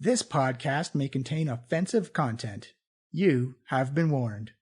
This podcast may contain offensive content. You have been warned.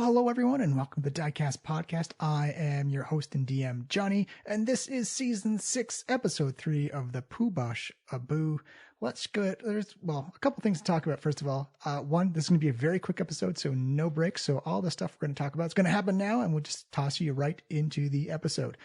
Hello everyone, and welcome to the Diecast podcast. I am your host and DM, Johnny, and this is season 6, episode 3 of the Poo Bash Aboo. Let's go. There's a couple things to talk about. First of all, one, this is going to be a very quick episode, so no breaks. So all the stuff we're going to talk about is going to happen now, and we'll just toss you right into the episode.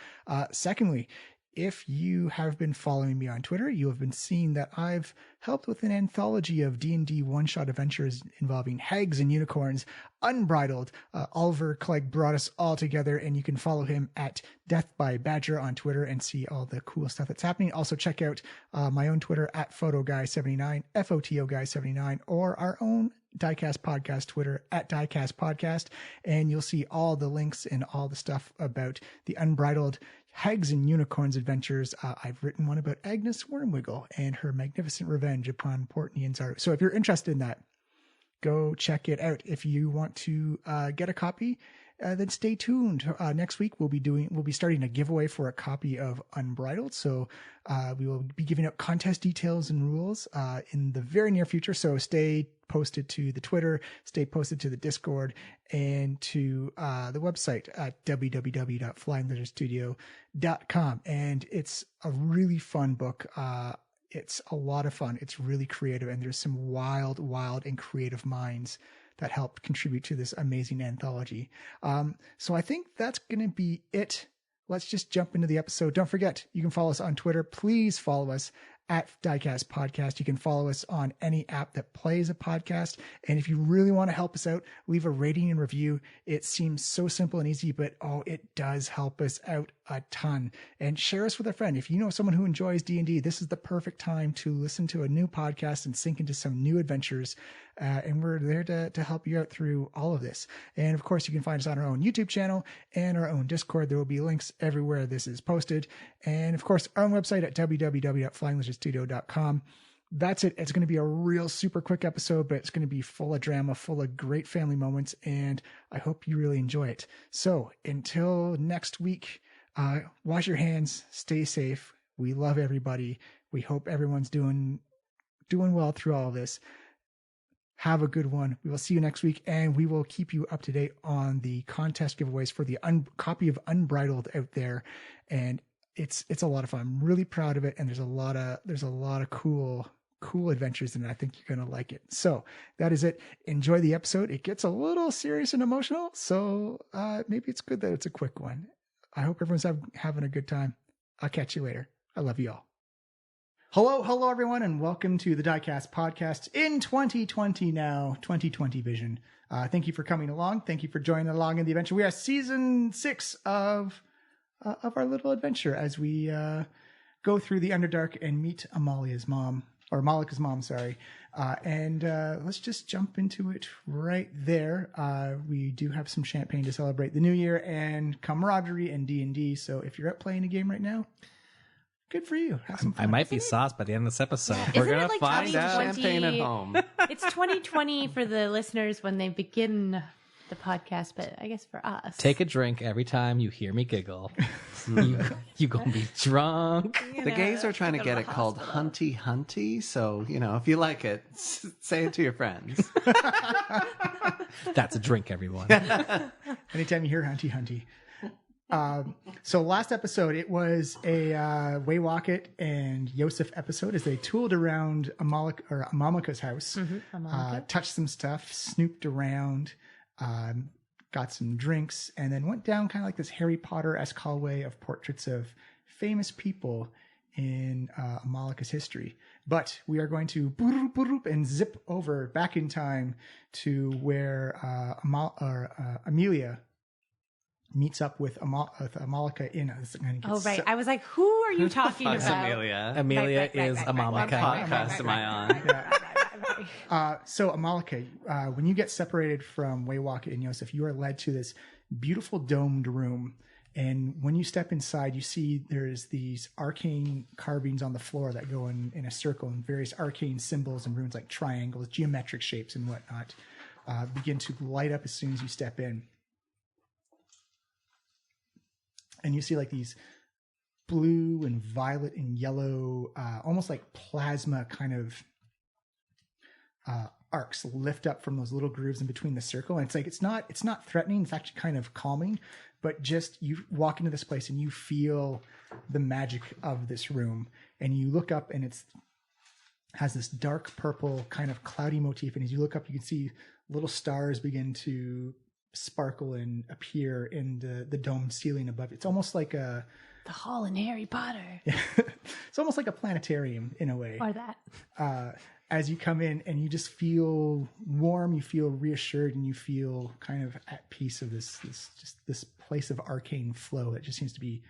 Secondly, if you have been following me on Twitter, you have been seeing that I've helped with an anthology of D&D one-shot adventures involving hags and unicorns, unbridled. Oliver Clegg brought us all together, and you can follow him at Death by Badger on Twitter and see all the cool stuff that's happening. Also, check out my own Twitter at PhotoGuy79, FOTOGuy79, or our own Diecast Podcast Twitter at Diecast Podcast, and you'll see all the links and all the stuff about the unbridled hags and unicorns adventures. I've written one about Agnes Wormwiggle and her magnificent revenge upon Port Nianzaru. So if you're interested in that, go check it out. If you want to get a copy, then stay tuned. Next week we'll be starting a giveaway for a copy of Unbridled. So we will be giving out contest details and rules in the very near future. So stay posted to the Twitter, stay posted to the Discord, and to the website at www.flyinglizardstudio.com. And it's a really fun book. It's a lot of fun. It's really creative, and there's some wild and creative minds that helped contribute to this amazing anthology. So I think that's going to be it. Let's just jump into the episode. Don't forget, you can follow us on Twitter. Please follow us at Diecast Podcast. You can follow us on any app that plays a podcast. And if you really want to help us out, leave a rating and review. It seems so simple and easy, but it does help us out a ton. And share us with a friend. If you know someone who enjoys D&D, this is the perfect time to listen to a new podcast and sink into some new adventures. And we're there to help you out through all of this. And of course, you can find us on our own YouTube channel and our own Discord. There will be links everywhere this is posted. And of course, our own website at www.flyinglizardstudio.com. That's it. It's going to be a real super quick episode, but it's going to be full of drama, full of great family moments. And I hope you really enjoy it. So until next week, wash your hands, stay safe. We love everybody. We hope everyone's doing well through all of this. Have a good one. We will see you next week, and we will keep you up to date on the contest giveaways for the copy of Unbridled out there. And it's a lot of fun. I'm really proud of it, and there's a lot of cool adventures, and I think you're gonna like it. So that is it. Enjoy the episode. It gets a little serious and emotional, so maybe it's good that it's a quick one. I hope everyone's having a good time. I'll catch you later. I love you all. Hello, everyone, and welcome to the Diecast podcast in 2020 now, 2020 vision. Thank you for coming along. Thank you for joining along in the adventure. We are season 6 of our little adventure as we go through the Underdark and meet Amalica's mom, sorry. And let's just jump into it right there. We do have some champagne to celebrate the new year and camaraderie and D&D. So if you're out playing a game right now, good for you. Have some fun. I might be sauced by the end of this episode. We're going to find out. Champagne at home. It's 2020 for the listeners when they begin the podcast, but I guess for us. Take a drink every time you hear me giggle. you gonna be drunk. The gays are trying to get it called Hunty Hunty, so, if you like it, say it to your friends. That's a drink, everyone. Anytime you hear Hunty Hunty. So last episode, it was a Waywocket and Yosef episode as they tooled around Amomica's house, touched some stuff, snooped around, got some drinks, and then went down kind of like this Harry Potter-esque hallway of portraits of famous people in Amalica's history. But we are going to boop, boop, boop, and zip over back in time to where Amelia meets up with Amalica in. Oh, right. I was like, who are you talking Fuck's about? Amelia. Amelia Right, is right, Amomica. Podcast am I on? So Amalica, when you get separated from Waywalk and Yosef, you are led to this beautiful domed room. And when you step inside, you see there's these arcane carvings on the floor that go in a circle, and various arcane symbols and runes like triangles, geometric shapes and whatnot begin to light up as soon as you step in. And you see like these blue and violet and yellow, almost like plasma kind of arcs lift up from those little grooves in between the circle. And it's like, it's not threatening. It's actually kind of calming, but just you walk into this place and you feel the magic of this room, and you look up and has this dark purple kind of cloudy motif. And as you look up, you can see little stars begin to sparkle and appear in the domed ceiling above. It's almost like the hall in Harry Potter. It's almost like a planetarium in a way. Or that. As you come in and you just feel warm, you feel reassured, and you feel kind of at peace of this place of arcane flow that just seems to be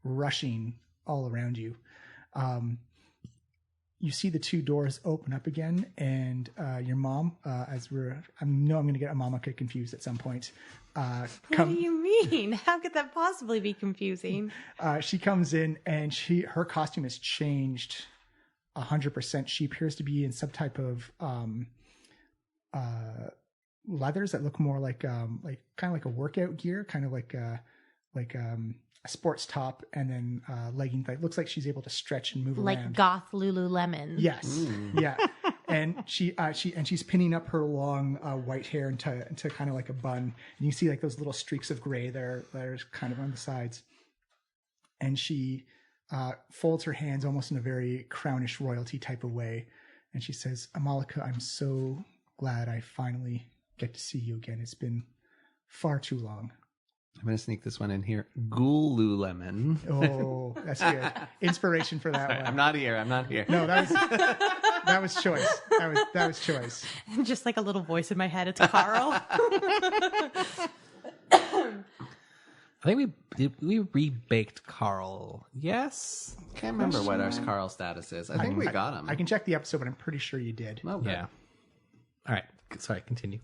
rushing all around you. You see the two doors open up again, and your mom, I know I'm going to get Amomica confused at some point. What do you mean? How could that possibly be confusing? She comes in, and her costume has changed 100%. She appears to be in some type of leathers that look more like kind of like a workout gear, kind of like a sports top, and then leggings. It looks like she's able to stretch and move like around. goth Lululemon. Yes, yeah. And she's pinning up her long white hair into kind of like a bun. And you see like those little streaks of gray that are kind of on the sides. And she folds her hands almost in a very crownish royalty type of way. And she says, Amalica, I'm so glad I finally get to see you again. It's been far too long. I'm going to sneak this one in here. Gululemon. Oh, that's good. Inspiration for that Sorry, one. I'm not here. No, that was choice. That was choice. Just like a little voice in my head. It's Carl. I think we rebaked Carl. Yes. Can't remember what our Carl status is. I think we got him. I can check the episode, but I'm pretty sure you did. Oh, good. Yeah. All right. Sorry. Continue.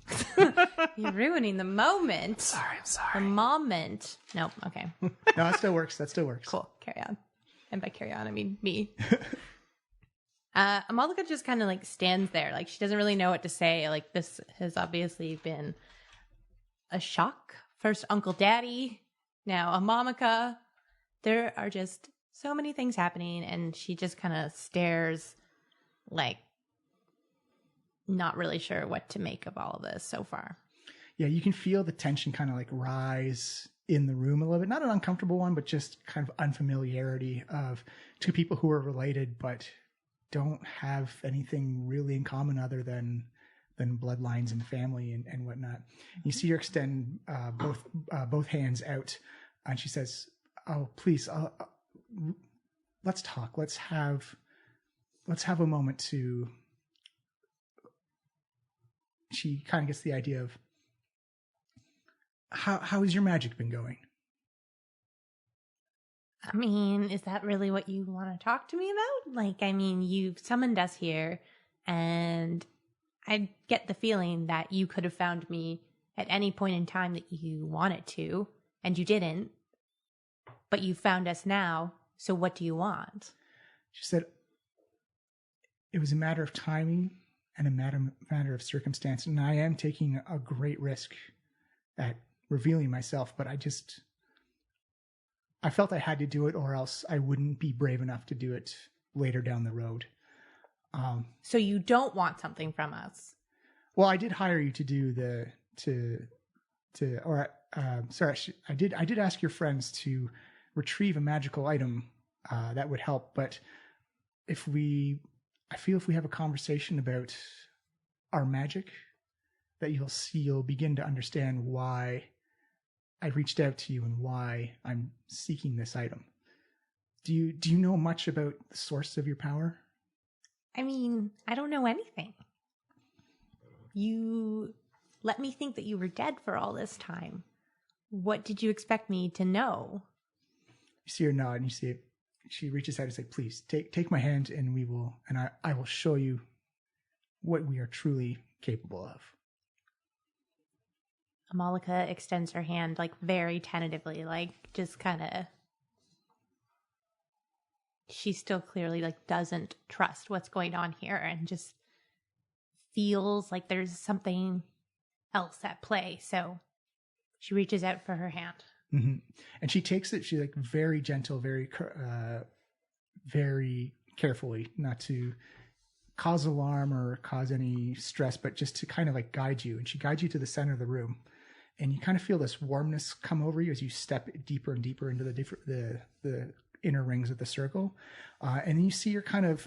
You're ruining the moment. Sorry, I'm sorry. The moment. Nope. Okay. No, that still works. Cool. Carry on. And by carry on, I mean me. Amalika just kind of like stands there. Like she doesn't really know what to say. Like this has obviously been a shock. First Uncle Daddy, now Amomica. There are just so many things happening, and she just kind of stares like not really sure what to make of all of this so far. Yeah, you can feel the tension kind of like rise in the room a little bit. Not an uncomfortable one, but just kind of unfamiliarity of two people who are related but don't have anything really in common other than bloodlines and family and whatnot. You see her extend both hands out, and she says, "Oh, please, let's talk. Let's have a moment to." She kind of gets the idea of how has your magic been going? I mean, is that really what you want to talk to me about? Like, I mean, you've summoned us here, and I get the feeling that you could have found me at any point in time that you wanted to, and you didn't. But you found us now, so what do you want? She said, it was a matter of timing and a matter of circumstance, and I am taking a great risk at revealing myself, but I felt I had to do it, or else I wouldn't be brave enough to do it later down the road. So you don't want something from us? Well, I did hire you to do I did ask your friends to retrieve a magical item that would help, but I feel if we have a conversation about our magic, that you'll begin to understand why I reached out to you and why I'm seeking this item. Do you know much about the source of your power? I mean, I don't know anything. You let me think that you were dead for all this time. What did you expect me to know? You see her nod, and you see it. She reaches out and says, "Please take my hand, and I will show you what we are truly capable of." Amalica extends her hand, like, very tentatively, like, just kind of... She still clearly, like, doesn't trust what's going on here and just feels like there's something else at play. So she reaches out for her hand. Mm-hmm. And she takes it. She's like very gentle, very carefully, not to cause alarm or cause any stress, but just to kind of like guide you. And she guides you to the center of the room. And you kind of feel this warmness come over you as you step deeper and deeper into the inner rings of the circle. And then you see her kind of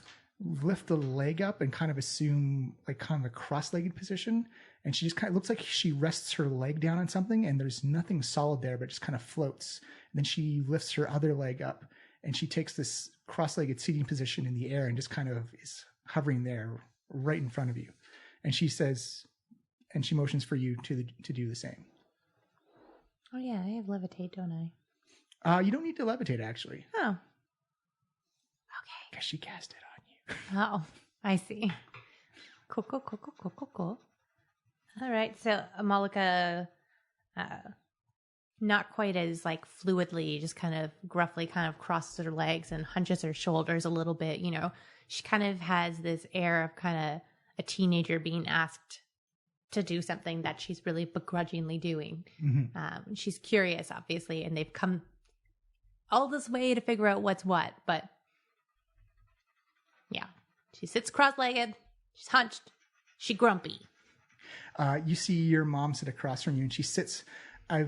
lift the leg up and kind of assume like kind of a cross-legged position. And she just kind of looks like she rests her leg down on something, and there's nothing solid there, but just kind of floats. And then she lifts her other leg up, and she takes this cross-legged seating position in the air and just kind of is hovering there right in front of you. And she says, and she motions for you to do the same. Oh yeah, I have levitate, don't I? You don't need to levitate, actually. Oh. Okay. Because she cast it on you. Oh, I see. Cool. All right, so Amalica, not quite as like fluidly, just kind of gruffly kind of crosses her legs and hunches her shoulders a little bit. You know, she kind of has this air of kind of a teenager being asked to do something that she's really begrudgingly doing. Mm-hmm. She's curious, obviously, and they've come all this way to figure out what's what. But yeah, she sits cross-legged, she's hunched, she's grumpy. You see your mom sit across from you, and she sits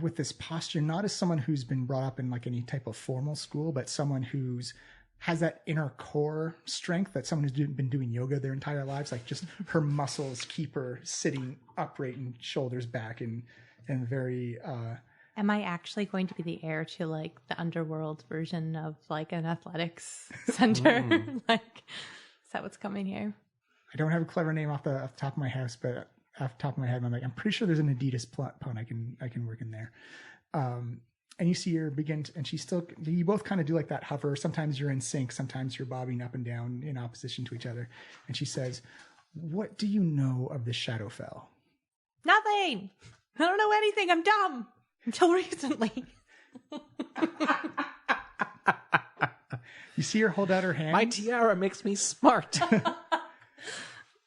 with this posture, not as someone who's been brought up in like any type of formal school, but someone who's has that inner core strength that someone who's been doing yoga their entire lives. Like just her muscles keep her sitting upright and shoulders back and very... Am I actually going to be the heir to like the underworld version of like an athletics center? Like, is that what's coming here? I don't have a clever name off the top of my house, but off the top of my head, I'm pretty sure there's an Adidas pun I can work in there. And you see her begin, and you both kind of do like that hover. Sometimes you're in sync, sometimes you're bobbing up and down in opposition to each other. And she says, "What do you know of the Shadowfell?" Nothing. I don't know anything. I'm dumb. Until recently. You see her hold out her hand. My tiara makes me smart.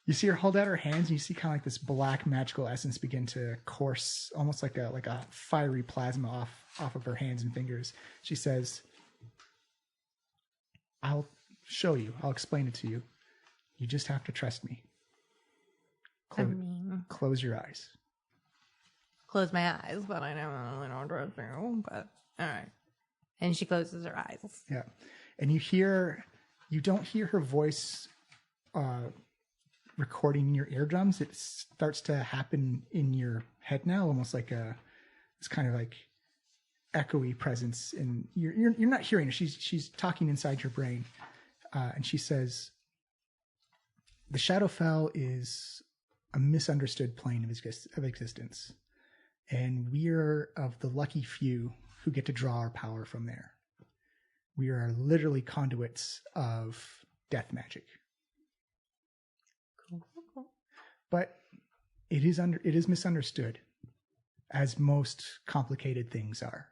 You see her hold out her hands, and you see kind of like this black magical essence begin to course, almost like a fiery plasma off of her hands and fingers. She says, "I'll show you. I'll explain it to you. You just have to trust me. Close your eyes." Close my eyes, but I don't really know what to do. But all right. And she closes her eyes. Yeah, and you don't hear her voice recording in your eardrums. It starts to happen in your head now, almost like it's kind of like echoey presence, and you're not hearing her. She's talking inside your brain, and she says, "The Shadowfell is a misunderstood plane of existence, and we are of the lucky few who get to draw our power from there. We are literally conduits of death magic." Cool. But it is misunderstood, as most complicated things are.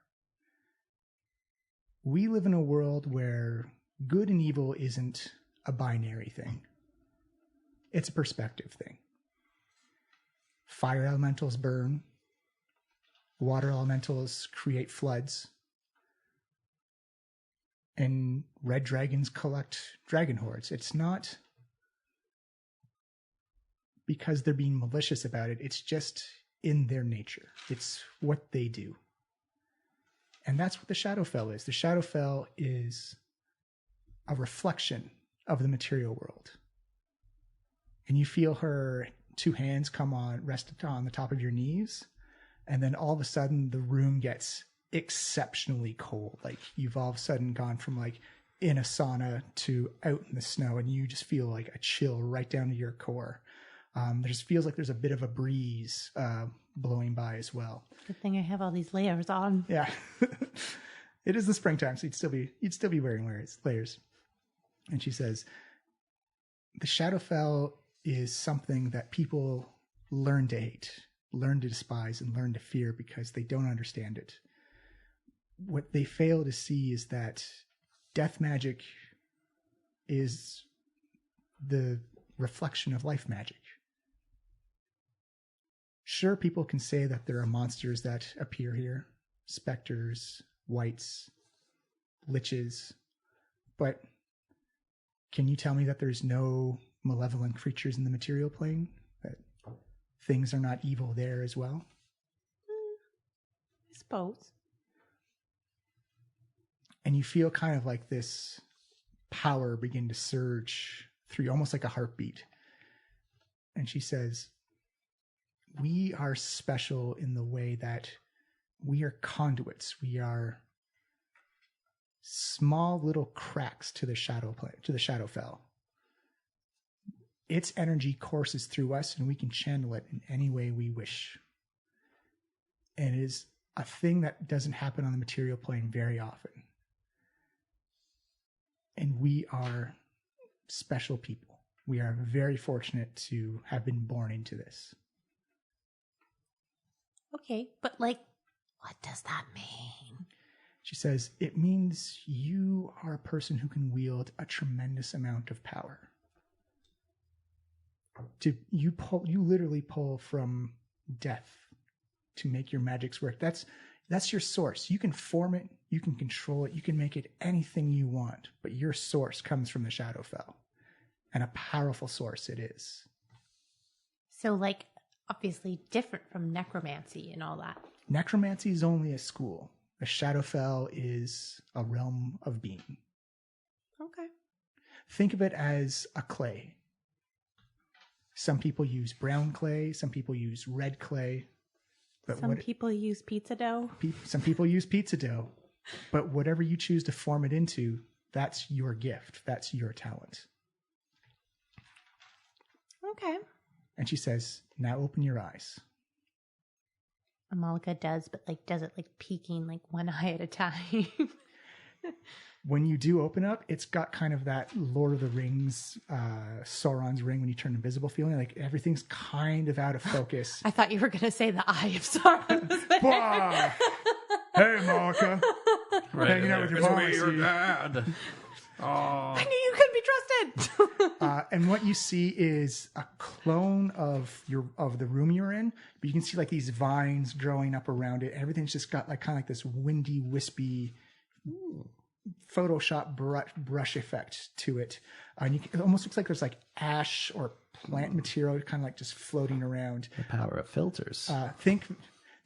We live in a world where good and evil isn't a binary thing. It's a perspective thing. Fire elementals burn. Water elementals create floods. And red dragons collect dragon hordes. It's not because they're being malicious about it. It's just in their nature. It's what they do. And that's what the Shadowfell is. The Shadowfell is a reflection of the material world. And you feel her two hands rest on the top of your knees. And then all of a sudden the room gets exceptionally cold. Like you've all of a sudden gone from like in a sauna to out in the snow, and you just feel like a chill right down to your core. There just feels like there's a bit of a breeze blowing by as well. Good thing I have all these layers on. Yeah. It is the springtime, so you'd still be wearing layers. And she says, the Shadowfell is something that people learn to hate, learn to despise, and learn to fear because they don't understand it. What they fail to see is that death magic is the reflection of life magic. Sure, people can say that there are monsters that appear here, specters, wights, liches, but can you tell me that there's no malevolent creatures in the material plane? That things are not evil there as well? I suppose. And you feel kind of like this power begin to surge through you, almost like a heartbeat. And she says, we are special in the way that we are conduits. We are small little cracks to the Shadowfell. Its energy courses through us, and we can channel it in any way we wish. And it is a thing that doesn't happen on the material plane very often. And we are special people. We are very fortunate to have been born into this. Okay, but like, what does that mean? She says, it means you are a person who can wield a tremendous amount of power. You literally pull from death to make your magics work. That's your source. You can form it, you can control it, you can make it anything you want, but your source comes from the Shadowfell. And a powerful source it is. So like, obviously different from necromancy and all that. Necromancy is only a school. The Shadowfell is a realm of being. Okay. Think of it as a clay. Some people use brown clay. Some people use red clay. But some people use pizza dough. Some people use pizza dough. But whatever you choose to form it into, that's your gift. That's your talent. Okay. And she says, now open your eyes. Amalica does, but like does it like peeking like one eye at a time. When you do open up, it's got kind of that Lord of the Rings, Sauron's ring when you turn invisible feeling. Like everything's kind of out of focus. I thought you were going to say the eye of Sauron. Hey, Malika. Right hanging out with your mom. your dad. Oh. I knew you couldn't be trusted. And what you see is a clone of the room you're in, but you can see like these vines growing up around it. Everything's just got like kind of like this windy, wispy Photoshop brush effect to it. And it almost looks like there's like ash or plant material kind of like just floating around. The power of filters.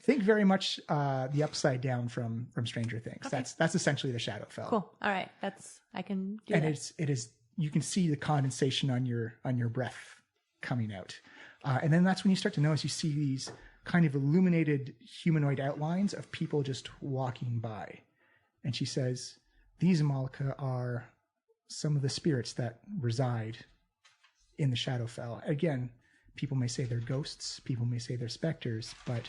Think very much the Upside Down from Stranger Things. Okay. That's essentially the Shadowfell. Cool. All right. I can do and that. it is you can see the condensation on your breath coming out. And then that's when you start to notice you see these kind of illuminated humanoid outlines of people just walking by. And she says, these Amalica are some of the spirits that reside in the Shadowfell. Again, people may say they're ghosts, people may say they're specters, but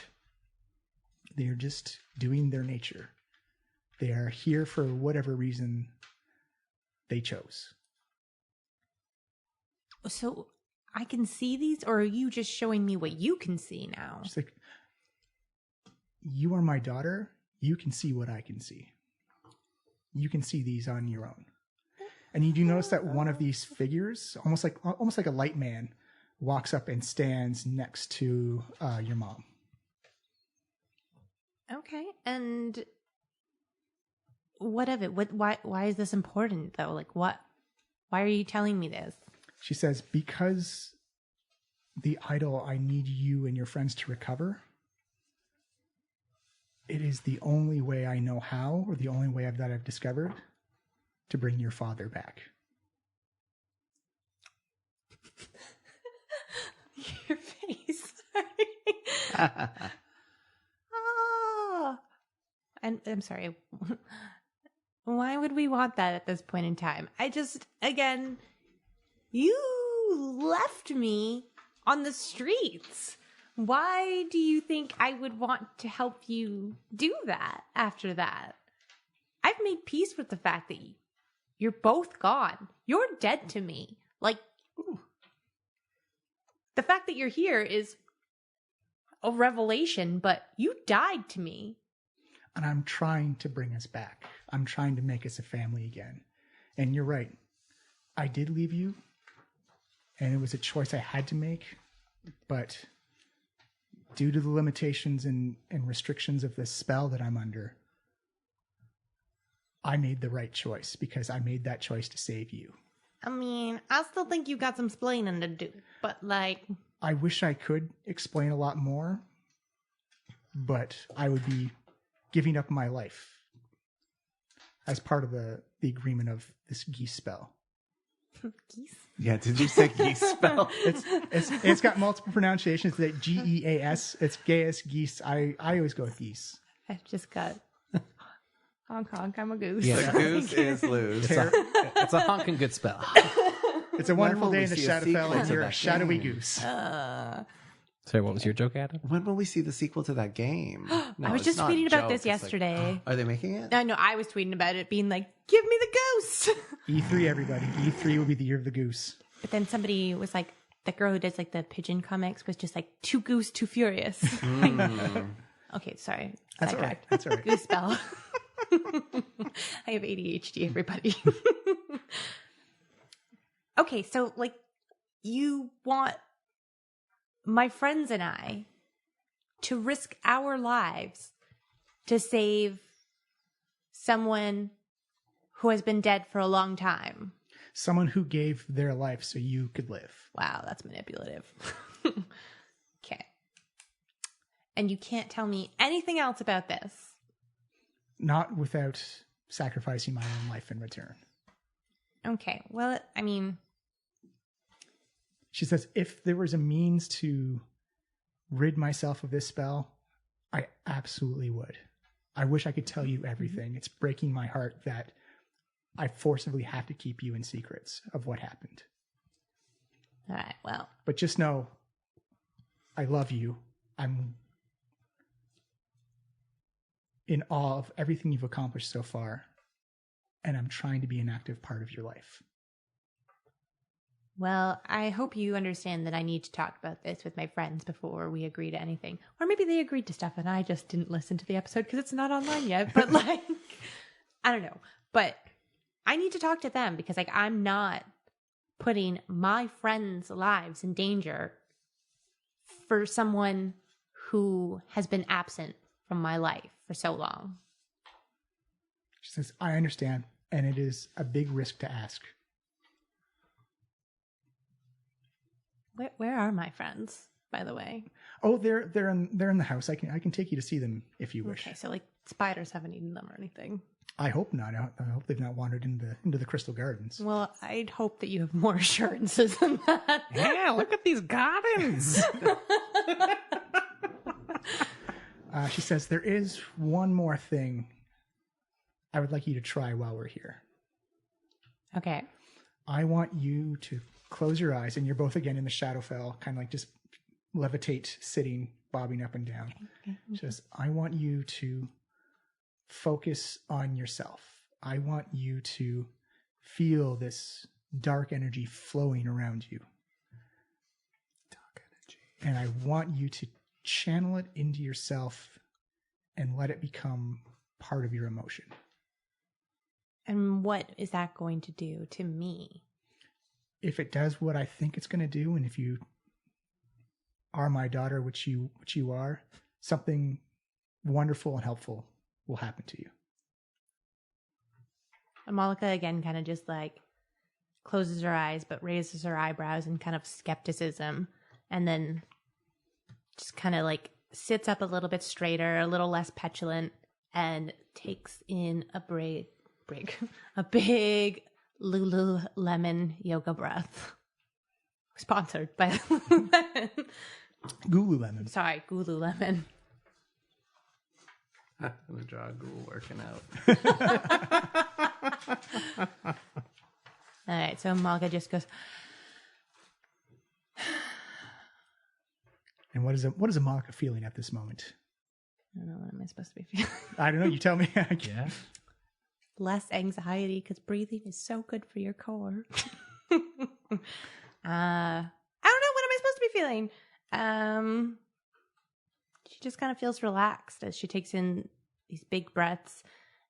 they are just doing their nature. They are here for whatever reason they chose. So I can see these, or are you just showing me what you can see now? She's like, you are my daughter. You can see what I can see. You can see these on your own. And you do notice that one of these figures, almost like a light man, walks up and stands next to your mom. Okay. And what of it? Why is this important though? Like why are you telling me this? She says, because the idol I need you and your friends to recover, it is the only way I know how, or the only way that I've discovered, to bring your father back. Your face. Oh. And I'm sorry. Why would we want that at this point in time? Again, you left me on the streets. Why do you think I would want to help you do that after that? I've made peace with the fact that you're both gone. You're dead to me. Like, the fact that you're here is a revelation, but you died to me. And I'm trying to bring us back. I'm trying to make us a family again. And you're right. I did leave you, and it was a choice I had to make. But due to the limitations and restrictions of this spell that I'm under, I made the right choice because I made that choice to save you. I mean, I still think you got some splaining to do, but like... I wish I could explain a lot more, but I would be giving up my life as part of the agreement of this geese spell. Geese? Yeah, did you say geese spell? It's got multiple pronunciations. It's like Geas. It's Gaius, geese. I always go with geese. I've just got honk honk, I'm a goose. Yeah. The goose is loose. It's a honking good spell. It's a wonderful When will day in we the see a sequel Shadowfell, and to you're a that shadowy game? goose. Sorry, what was your joke, Adam? When will we see the sequel to that game? No, I was it's just not tweeting a about joke. this It's like, yesterday. are they making it? I know, I was tweeting about it, being like, give me the goose! E3, everybody. E3 will be the year of the goose. But then somebody was like, the girl who does like the pigeon comics was just like, too goose, too furious. Okay, sorry. That's all right. Sidetracked. That's all right. Goose spell. I have ADHD, everybody. Okay, so like, you want my friends and I to risk our lives to save someone who has been dead for a long time. Someone who gave their life so you could live. Wow, that's manipulative. Okay. And you can't tell me anything else about this. Not without sacrificing my own life in return. Okay, well, I mean... She says, if there was a means to rid myself of this spell, I absolutely would. I wish I could tell you everything. It's breaking my heart that I forcibly have to keep you in secrets of what happened. All right, well... But just know, I love you. I'm in awe of everything you've accomplished so far, and I'm trying to be an active part of your life. Well, I hope you understand that I need to talk about this with my friends before we agree to anything. Or maybe they agreed to stuff and I just didn't listen to the episode because it's not online yet. But like, I don't know. But I need to talk to them because like I'm not putting my friends' lives in danger for someone who has been absent from my life for so long. She says, I understand, and it is a big risk to ask. Where are my friends, by the way? Oh, they're in the house. I can take you to see them if you wish. Okay, so like spiders haven't eaten them or anything. I hope not. I hope they've not wandered into the Crystal Gardens. Well, I'd hope that you have more assurances than that. Yeah, look at these gardens. She says, there is one more thing I would like you to try while we're here. Okay. I want you to close your eyes, and you're both again in the Shadowfell, kind of like just levitate, sitting, bobbing up and down. Okay. Just, I want you to focus on yourself. I want you to feel this dark energy flowing around you. Dark energy. And I want you to channel it into yourself and let it become part of your emotion. And what is that going to do to me? If it does what I think it's going to do, and if you are my daughter, which you are, something wonderful and helpful will happen to you. Amalica again kind of just like closes her eyes but raises her eyebrows in kind of skepticism, and then just kind of like sits up a little bit straighter, a little less petulant, and takes in a big Lululemon yoga breath. Sponsored by Lululemon. Gululemon. Sorry, Gululemon. I'm gonna draw a ghoul working out. All right, so Malka just goes, And what is Amalica feeling at this moment? I don't know, what am I supposed to be feeling? I don't know. You tell me. Yeah. Less anxiety because breathing is so good for your core. I don't know. What am I supposed to be feeling? She just kind of feels relaxed as she takes in these big breaths,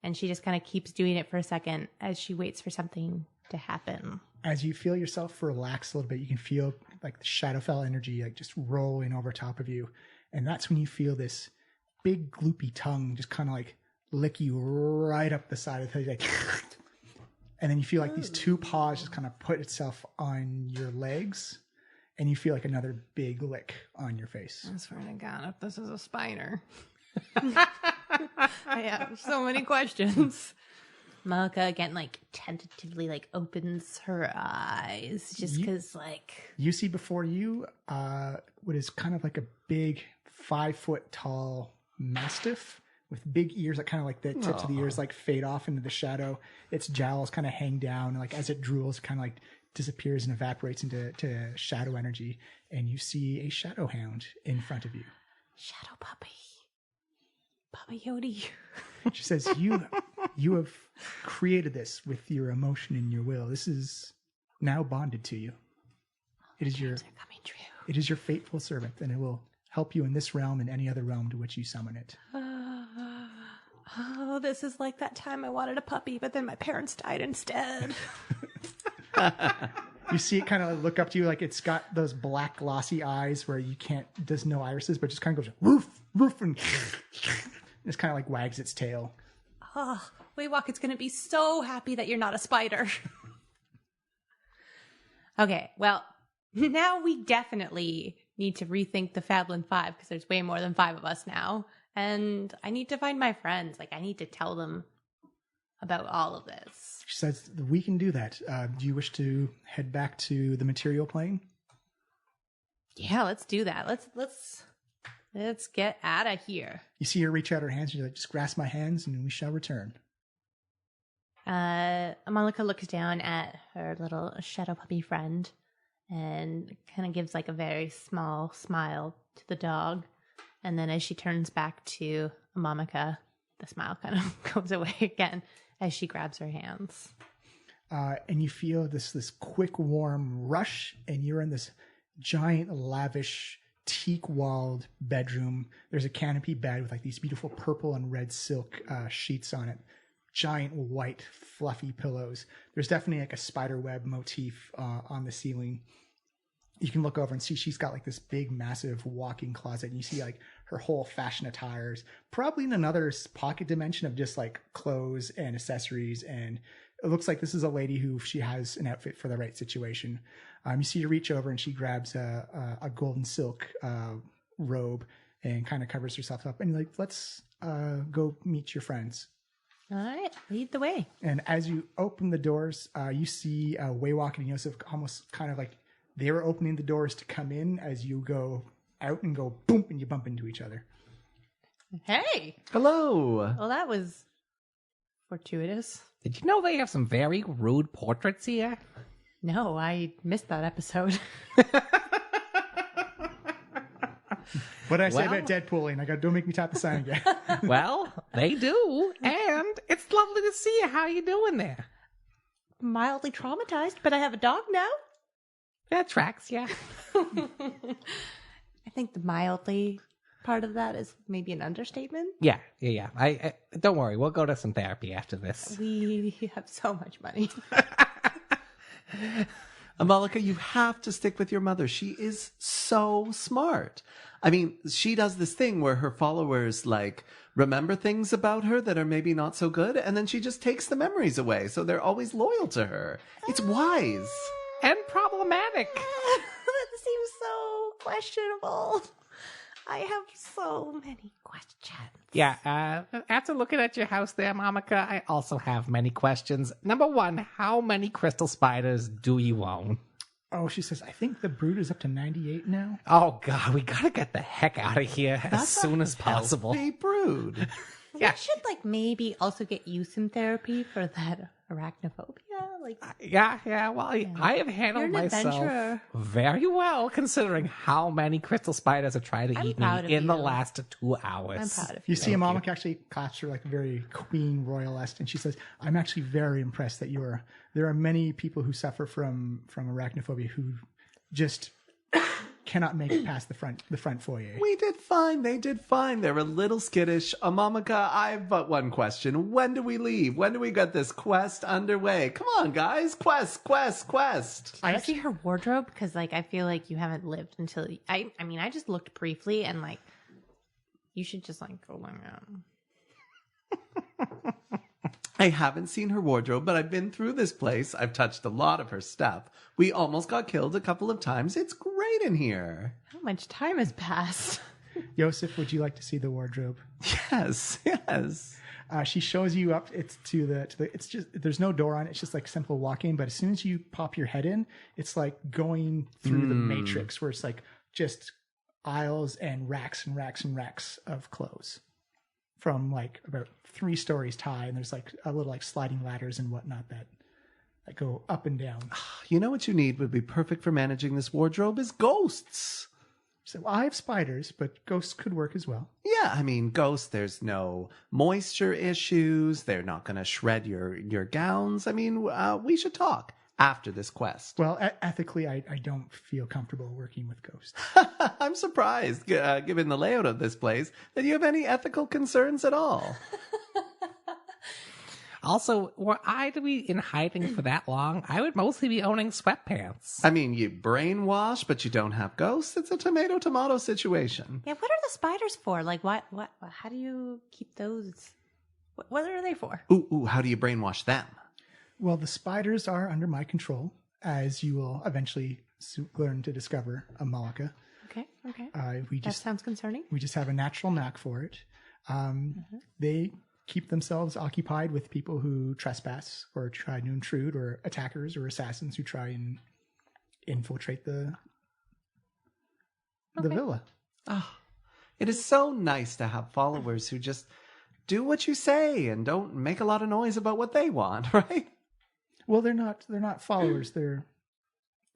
and she just kind of keeps doing it for a second as she waits for something to happen. As you feel yourself relax a little bit, you can feel like the Shadowfell energy like just rolling over top of you. And that's when you feel this big gloopy tongue just kind of like lick you right up the side of the head. Like, and then you feel like these two paws just kind of put itself on your legs. And you feel like another big lick on your face. I swear to God, if this is a spider. I have so many questions. Malka again, like tentatively, like opens her eyes, just because, like, you see before you, what is kind of like a big 5 foot tall mastiff with big ears that kind of like the tips of the ears like fade off into the shadow. Its jowls kind of hang down, and like as it drools, kind of like disappears and evaporates into shadow energy, and you see a shadow hound in front of you. Shadow puppy. Papa Yodi. She says, you have created this with your emotion and your will. This is now bonded to you. It is your Coming true. It is your faithful servant, and it will help you in this realm and any other realm to which you summon it. Oh, this is like that time I wanted a puppy, but then my parents died instead. You see it kind of look up to you like it's got those black glossy eyes where you can't, there's no irises, but just kind of goes woof, woof, and just kind of like wags its tail. Oh, Waywalk is going to be so happy that you're not a spider. Okay, well, now we definitely need to rethink the Fabland 5 because there's way more than 5 of us now. And I need to find my friends. Like, I need to tell them about all of this. She says, we can do that. Do you wish to head back to the material plane? Yeah, let's do that. Let's get out of here. You see her reach out her hands, and you're like, just grasp my hands and we shall return. Amalica looks down at her little shadow puppy friend and kind of gives like a very small smile to the dog. And then as she turns back to Amomica, the smile kind of goes away again as she grabs her hands. And you feel this quick, warm rush, and you're in this giant, lavish, teak-walled bedroom. There's a canopy bed with like these beautiful purple and red silk sheets on it. Giant, white, fluffy pillows. There's definitely like a spider web motif on the ceiling. You can look over and see she's got like this big, massive walk-in closet, and you see like her whole fashion attires, probably in another pocket dimension of just like clothes and accessories. And it looks like this is a lady who she has an outfit for the right situation. You see her reach over and she grabs a golden silk robe and kind of covers herself up. And you're like, let's go meet your friends. All right, lead the way. And as you open the doors, you see Waywalk and Yosef almost kind of like they were opening the doors to come in as you go out and go boom, and you bump into each other. Hey. Hello. Well, that was fortuitous. Did you know they have some very rude portraits here? No, I missed that episode. What did I say about Deadpooling? Don't make me tap the sign again. Well, they do, and it's lovely to see you. How you doing there? Mildly traumatized, but I have a dog now. That tracks, yeah. I think the mildly part of that is maybe an understatement. Yeah. I don't worry, we'll go to some therapy after this. We have so much money. Amalica, you have to stick with your mother. She is so smart. I mean, she does this thing where her followers like remember things about her that are maybe not so good, and then she just takes the memories away, so they're always loyal to her. It's wise. And problematic. That seems so questionable. I have so many questions. Yeah, after looking at your house there, Amomica, I also have many questions. Number one, how many crystal spiders do you own? Oh, she says, I think the brood is up to 98 now. Oh, God, we gotta get the heck out of here as soon as possible. Healthy brood. We should maybe also get you some therapy for that arachnophobia. Yeah. Well, I have handled You're an myself adventurer. very well, considering how many crystal spiders have tried to eat me proud of in the you. last 2 hours. I'm proud of You you. see Amomica actually claps her very queen royalist, and she says, I'm actually very impressed that there are many people who suffer from arachnophobia who just cannot make it past the front foyer. We did fine. They did fine. They're a little skittish. Amomica, I've but one question. When do we leave? When do we get this quest underway? Come on, guys. Quest. I see her wardrobe because I feel like you haven't lived until I mean I just looked briefly and you should just go around. I haven't seen her wardrobe, but I've been through this place. I've touched a lot of her stuff. We almost got killed a couple of times. It's great in here. How much time has passed? Joseph, would you like to see the wardrobe? Yes. She shows you up. It's to the. It's just there's no door on it. It's just simple walking. But as soon as you pop your head in, it's like going through the Matrix, where it's just aisles and racks and racks and racks of clothes, from about 3 stories high, and there's a little sliding ladders and whatnot that go up and down. You know what you need would be perfect for managing this wardrobe is ghosts. So I have spiders, but ghosts could work as well. Yeah, I mean, ghosts, there's no moisture issues. They're not going to shred your gowns. I mean, we should talk after this quest. Well, ethically, I don't feel comfortable working with ghosts. I'm surprised, given the layout of this place, that you have any ethical concerns at all. Also, were I to be in hiding for that long, I would mostly be owning sweatpants. I mean, you brainwash, but you don't have ghosts. It's a tomato-tomato situation. Yeah, what are the spiders for? What? How do you keep those? What are they for? Ooh, how do you brainwash them? Well, the spiders are under my control, as you will eventually learn to discover, Amalica. Okay. That sounds concerning. We just have a natural knack for it. They keep themselves occupied with people who trespass or try to intrude, or attackers or assassins who try and infiltrate the villa. Oh, it is so nice to have followers who just do what you say and don't make a lot of noise about what they want, right? Well, they're not followers. They're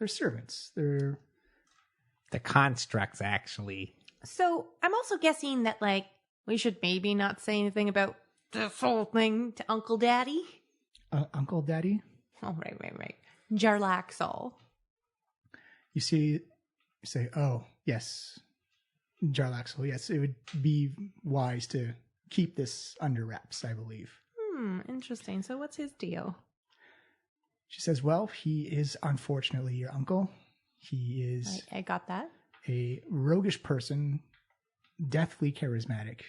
servants. They're The constructs, actually. So I'm also guessing that we should maybe not say anything about this whole thing to Uncle Daddy. Uncle Daddy. Oh, right. Jarlaxle. You say, oh, yes, Jarlaxle, yes, it would be wise to keep this under wraps, I believe. Interesting. So what's his deal? She says, well, he is unfortunately your uncle. He is I got that. a roguish person, deathly charismatic.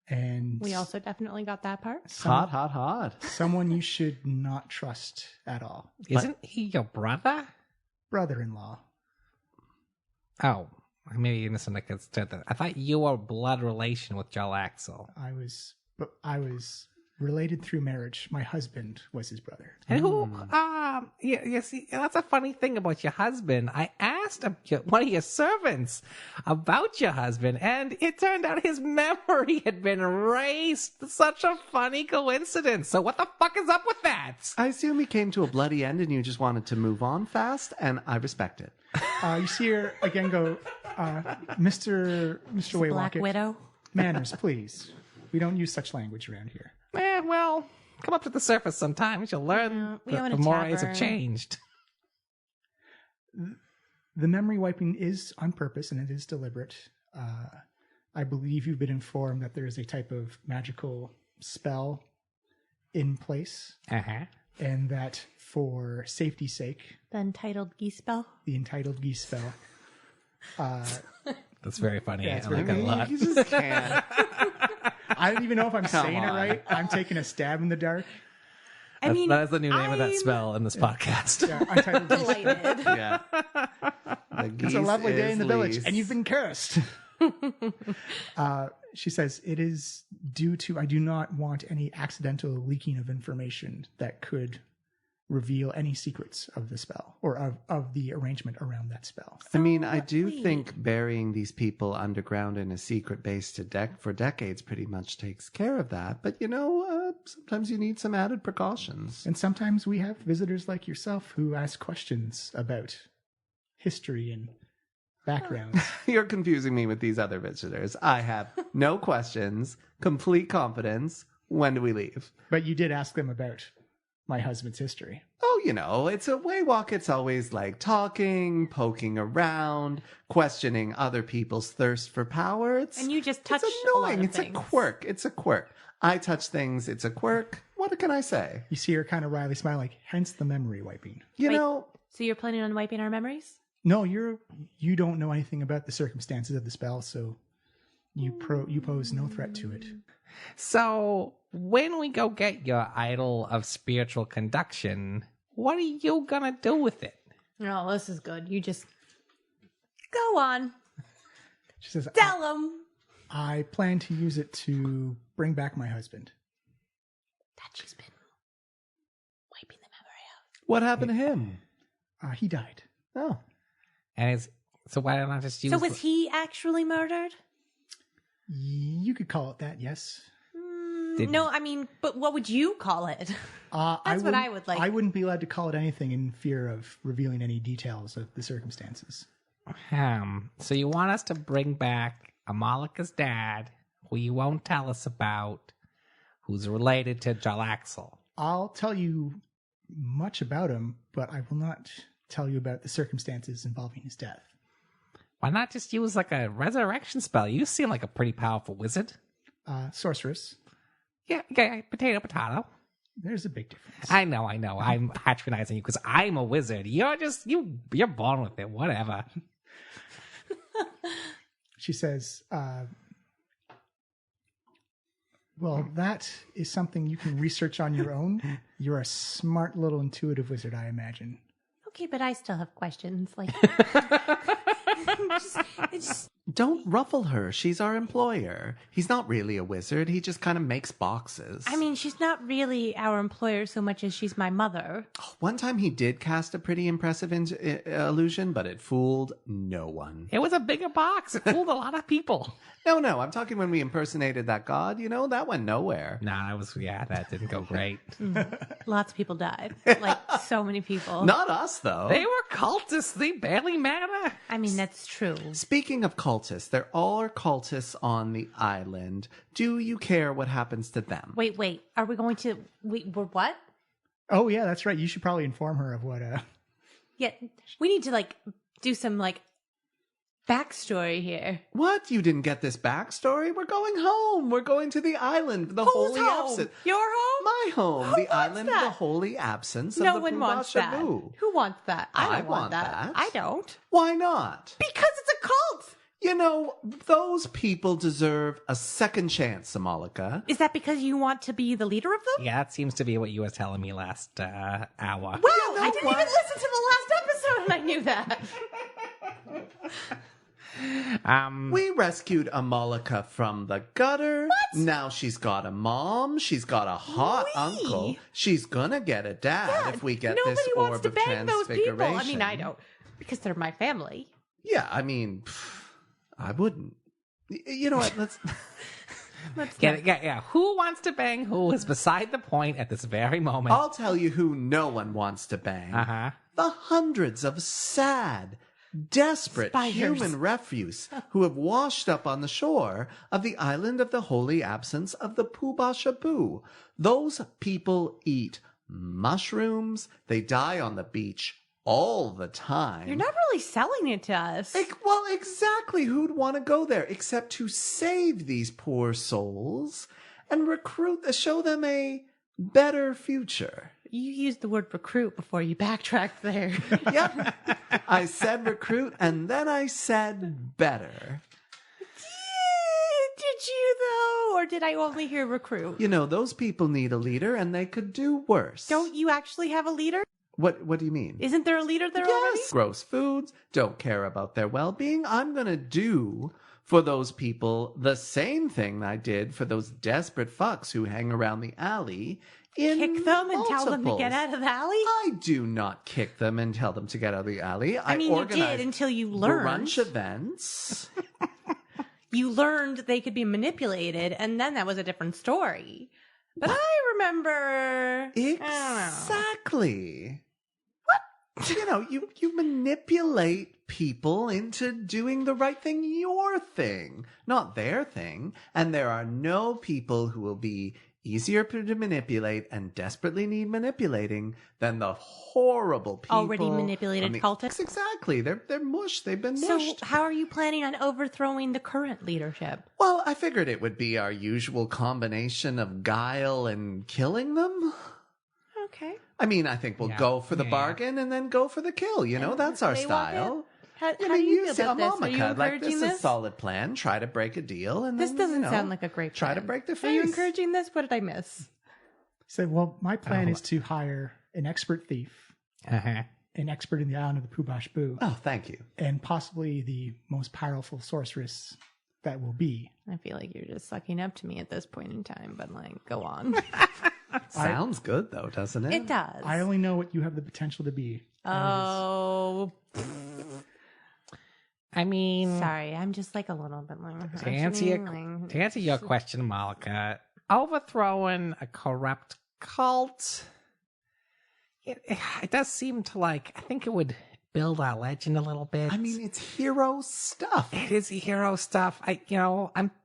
And We also definitely got that part. Hot. someone you should not trust at all. Isn't he your brother? Brother-in-law. Oh, maybe you misunderstood that. I thought you were blood relation with Joel Axel. I was related through marriage. My husband was his brother. And who, see, that's a funny thing about your husband. I asked one of your servants about your husband, and it turned out his memory had been erased. Such a funny coincidence. So what the fuck is up with that? I assume he came to a bloody end and you just wanted to move on fast, and I respect it. You see her again go, Mr. Black Waywocket, Widow. manners, please. We don't use such language around here. Well, come up to the surface sometime. You'll learn we that own the a mores have tavern. changed. The memory wiping is on purpose and it is deliberate. I believe you've been informed that there is a type of magical spell in place, Uh-huh. and that for safety's sake, The entitled geese spell. the entitled geese spell. That's very funny. Yeah, it's I very like that a lot. You just can't. I don't even know if I'm saying it on. right. I'm taking a stab in the dark. I mean, That is the new name of that I'm spell in this podcast. Yeah, entitled geese. delighted. Yeah. It's a lovely day in the village, and you've been cursed. She says, it is due to, I do not want any accidental leaking of information that could reveal any secrets of the spell or of the arrangement around that spell. I mean, I do Wait. think burying these people underground in a secret base for decades pretty much takes care of that. But, sometimes you need some added precautions. And sometimes we have visitors like yourself who ask questions about history and backgrounds. You're confusing me with these other visitors. I have no questions, complete confidence. When do we leave? But you did ask them about my husband's history. Oh, it's a way walk. It's always like talking, poking around, questioning other people's thirst for power. And you just touch it's a lot annoying. of It's things. a quirk. It's a quirk. I touch things. It's a quirk. What can I say? You see her kind of wryly smile, like, hence the memory wiping. Wait. So you're planning on wiping our memories? No, you don't know anything about the circumstances of the spell, so you pose no threat to it. So, when we go get your idol of spiritual conduction, what are you gonna do with it? Oh, this is good. You just go on. She says, Tell them I plan to use it to bring back my husband. that she's been wiping the memory out. What happened to him? He died. Oh. And so why don't I just use... So was he actually murdered? You could call it that, yes. No, I mean, but what would you call it? That's what I would like. I wouldn't be allowed to call it anything in fear of revealing any details of the circumstances. So you want us to bring back Amalica's dad, who you won't tell us about, who's related to Jalaxel. I'll tell you much about him, but I will not tell you about the circumstances involving his death. Why not just use like a resurrection spell? You seem like a pretty powerful wizard. Sorceress. Yeah, okay, potato. There's a big difference. I know. I'm patronizing you because I'm a wizard. You're just, you're born with it, whatever. She says, well, that is something you can research on your own. You're a smart little intuitive wizard, I imagine. Okay, but I still have questions. Like, it's Don't ruffle her. She's our employer. He's not really a wizard. He just kind of makes boxes. I mean, she's not really our employer so much as she's my mother. One time he did cast a pretty impressive illusion, but it fooled no one. It was a bigger box. It fooled a lot of people. No, I'm talking when we impersonated that god. That went nowhere. Nah, that didn't go great. Lots of people died. Like, so many people. Not us, though. They were cultists. They barely matter. I mean, that's true. Speaking of cultists, there are cultists on the island. Do you care what happens to them? Wait. Are we going to... we're what? Oh, yeah, that's right. You should probably inform her of what... Yeah, we need to, do some, backstory here. What? You didn't get this backstory? We're going home. We're going to the island, the Who's holy home? absence. Your home? My home, Who the wants island of that? the holy absence of No the one Poo wants Bash that. Aboo. Who wants that? I I don't want that. that. I don't. Why not? Because it's a cult. Those people deserve a second chance, Amalica. Is that because you want to be the leader of them? Yeah, that seems to be what you were telling me last hour. Well, You know I didn't what? even listen to the last episode and I knew that. We rescued Amalica from the gutter. What? Now she's got a mom. She's got a hot uncle. She's gonna get a dad if we get Nobody this wants orb to of bang those transfiguration. people. I mean, I don't. Because they're my family. Yeah, I mean, I wouldn't. You know what? Let's... Yeah. Who wants to bang who is beside the point at this very moment. I'll tell you who no one wants to bang. Uh-huh. The hundreds of sad, desperate Spiders. human refuse who have washed up on the shore of the island of the holy absence of the Poo Bash Aboo. Those people eat mushrooms. They die on the beach all the time. You're not really selling it to us. Well, exactly. Who'd want to go there except to save these poor souls and show them a better future? You used the word recruit before you backtracked there. Yep. I said recruit and then I said better. Did you, though? Or did I only hear recruit? Those people need a leader and they could do worse. Don't you actually have a leader? What do you mean? Isn't there a leader there already? Yes. Gross foods, don't care about their well-being. I'm going to do for those people the same thing I did for those desperate fucks who hang around the alley in Kick them and tell them to multiples. get out of the alley? I do not kick them and tell them to get out of the alley. I mean, you organize did until you learned. brunch events. You learned they could be manipulated, and then that was a different story. But I remember... Exactly. What? You manipulate people into doing the right thing, your thing, not their thing. And there are no people who will be easier to manipulate and desperately need manipulating than the horrible people. Already manipulated cultists? Exactly. They're mush. They've been So mushed. how are you planning on overthrowing the current leadership? Well, I figured it would be our usual combination of guile and killing them. Okay. I mean, I think we'll go for the bargain and then go for the kill. That's our they want style. How do you feel about this? Are you Amamica, like, encouraging this is a this? solid plan. Try to break a deal. And This then, doesn't sound like a great plan. Try to break their face. Are you encouraging this? What did I miss? So, well, my plan is to hire an expert thief, Uh-huh. an expert in the island of the Poo Bash Aboo, Oh, thank you. and possibly the most powerful sorceress that will be. I feel like you're just sucking up to me at this point in time, but go on. Sounds good, though, doesn't it? It does. I only know what you have the potential to be. Oh, I mean, sorry. I'm just a little bit to answer your question, Malika, overthrowing a corrupt cult, it does seem to I think it would build our legend a little bit. I mean, it's hero stuff. It is hero stuff.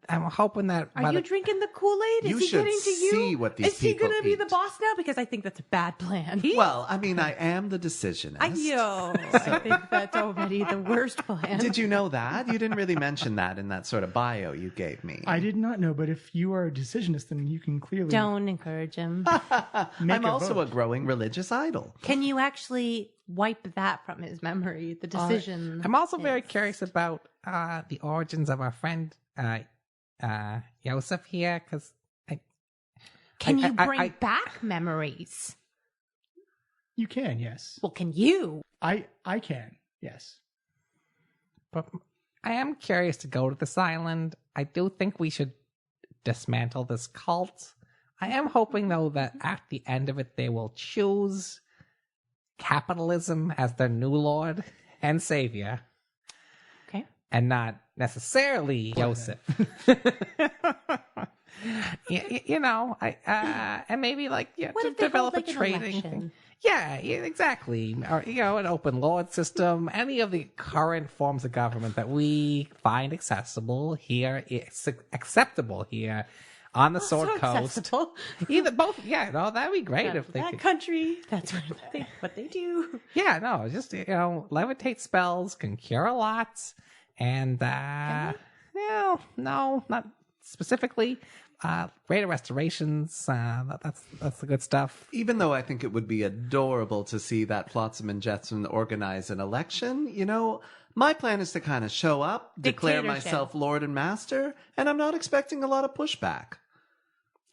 I'm hoping that. Are you drinking the Kool-Aid? Is You he should getting to you? see what these Is he people going to be the eat. boss now? Because I think that's a bad plan. Well, I mean, I am the decisionist. I think that's already the worst plan. Did you know that? You didn't really mention that in that sort of bio you gave me. I did not know, but if you are a decisionist, then you can clearly Don't encourage him. I'm a also vote. a growing religious idol. Can you actually wipe that from his memory? The decision. I'm also very curious about the origins of our friend Joseph here, because Can you bring I- back memories? You can, yes. Well, can you? I can, yes. but I am curious to go to this island. I do think we should dismantle this cult. I am hoping, though, that at the end of it, they will choose capitalism as their new lord and savior. Okay. And not necessarily Joseph. And maybe What to if they develop hold, a an trading election? thing. Yeah, exactly. Or an open lord system. Any of the current forms of government that we find acceptable here on the Sword So Coast. accessible. Either both. Yeah, no, that'd be great if they that could. country. That's what they do. Yeah, no, just levitate spells can cure a lot, and no, not specifically. Greater restorations. That's the good stuff. Even though I think it would be adorable to see that Flotsam and Jetsam organize an election, my plan is to kind of show up, declare Dictatorship. myself Lord and Master, and I'm not expecting a lot of pushback.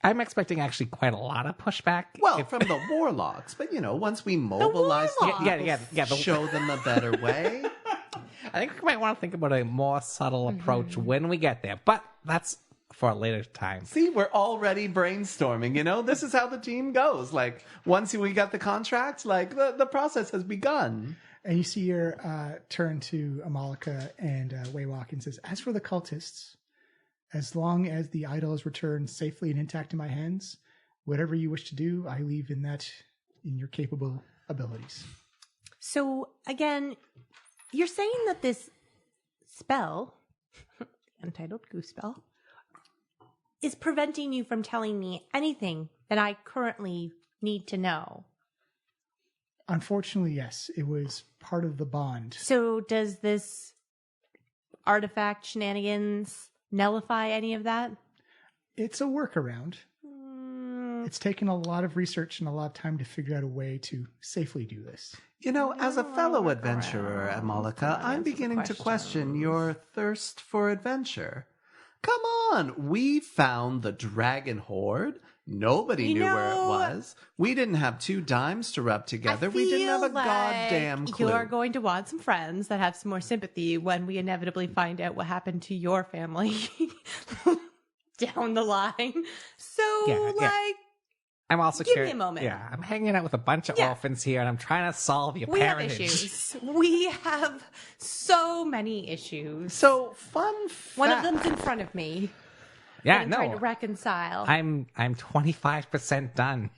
I'm expecting actually quite a lot of pushback. Well, from the warlocks, but once we mobilize the warlocks. people, Yeah. show them a better way. I think we might want to think about a more subtle approach when we get there, but that's for a later time. See, we're already brainstorming, This is how the team goes. Once we got the contract, the process has begun. And you see her turn to Amalica and Waywalk and says, as for the cultists, as long as the idol is returned safely and intact in my hands, whatever you wish to do, I leave in your capable abilities. So again, you're saying that this spell, the Untitled Goose Spell, is preventing you from telling me anything that I currently need to know. Unfortunately, yes. It was part of the bond. So does this artifact shenanigans nullify any of that? It's a workaround. It's taken a lot of research and a lot of time to figure out a way to safely do this. As a fellow adventurer, Amalica, I'm beginning to question your thirst for adventure. Come on, we found the dragon horde. Nobody You knew where it know, was. We didn't have 2 dimes to rub together. We didn't have a feel like goddamn clue. You're going to want some friends that have some more sympathy when we inevitably find out what happened to your family down the line. So, Yeah, yeah. like, I'm also Give me a moment. Yeah, I'm hanging out with a bunch of Yeah. orphans here, and I'm trying to solve your we have parentage. issues. We have so many issues. So, fun fact. One of them's in front of me. Yeah, I'm trying to no, reconcile. I'm 25% done.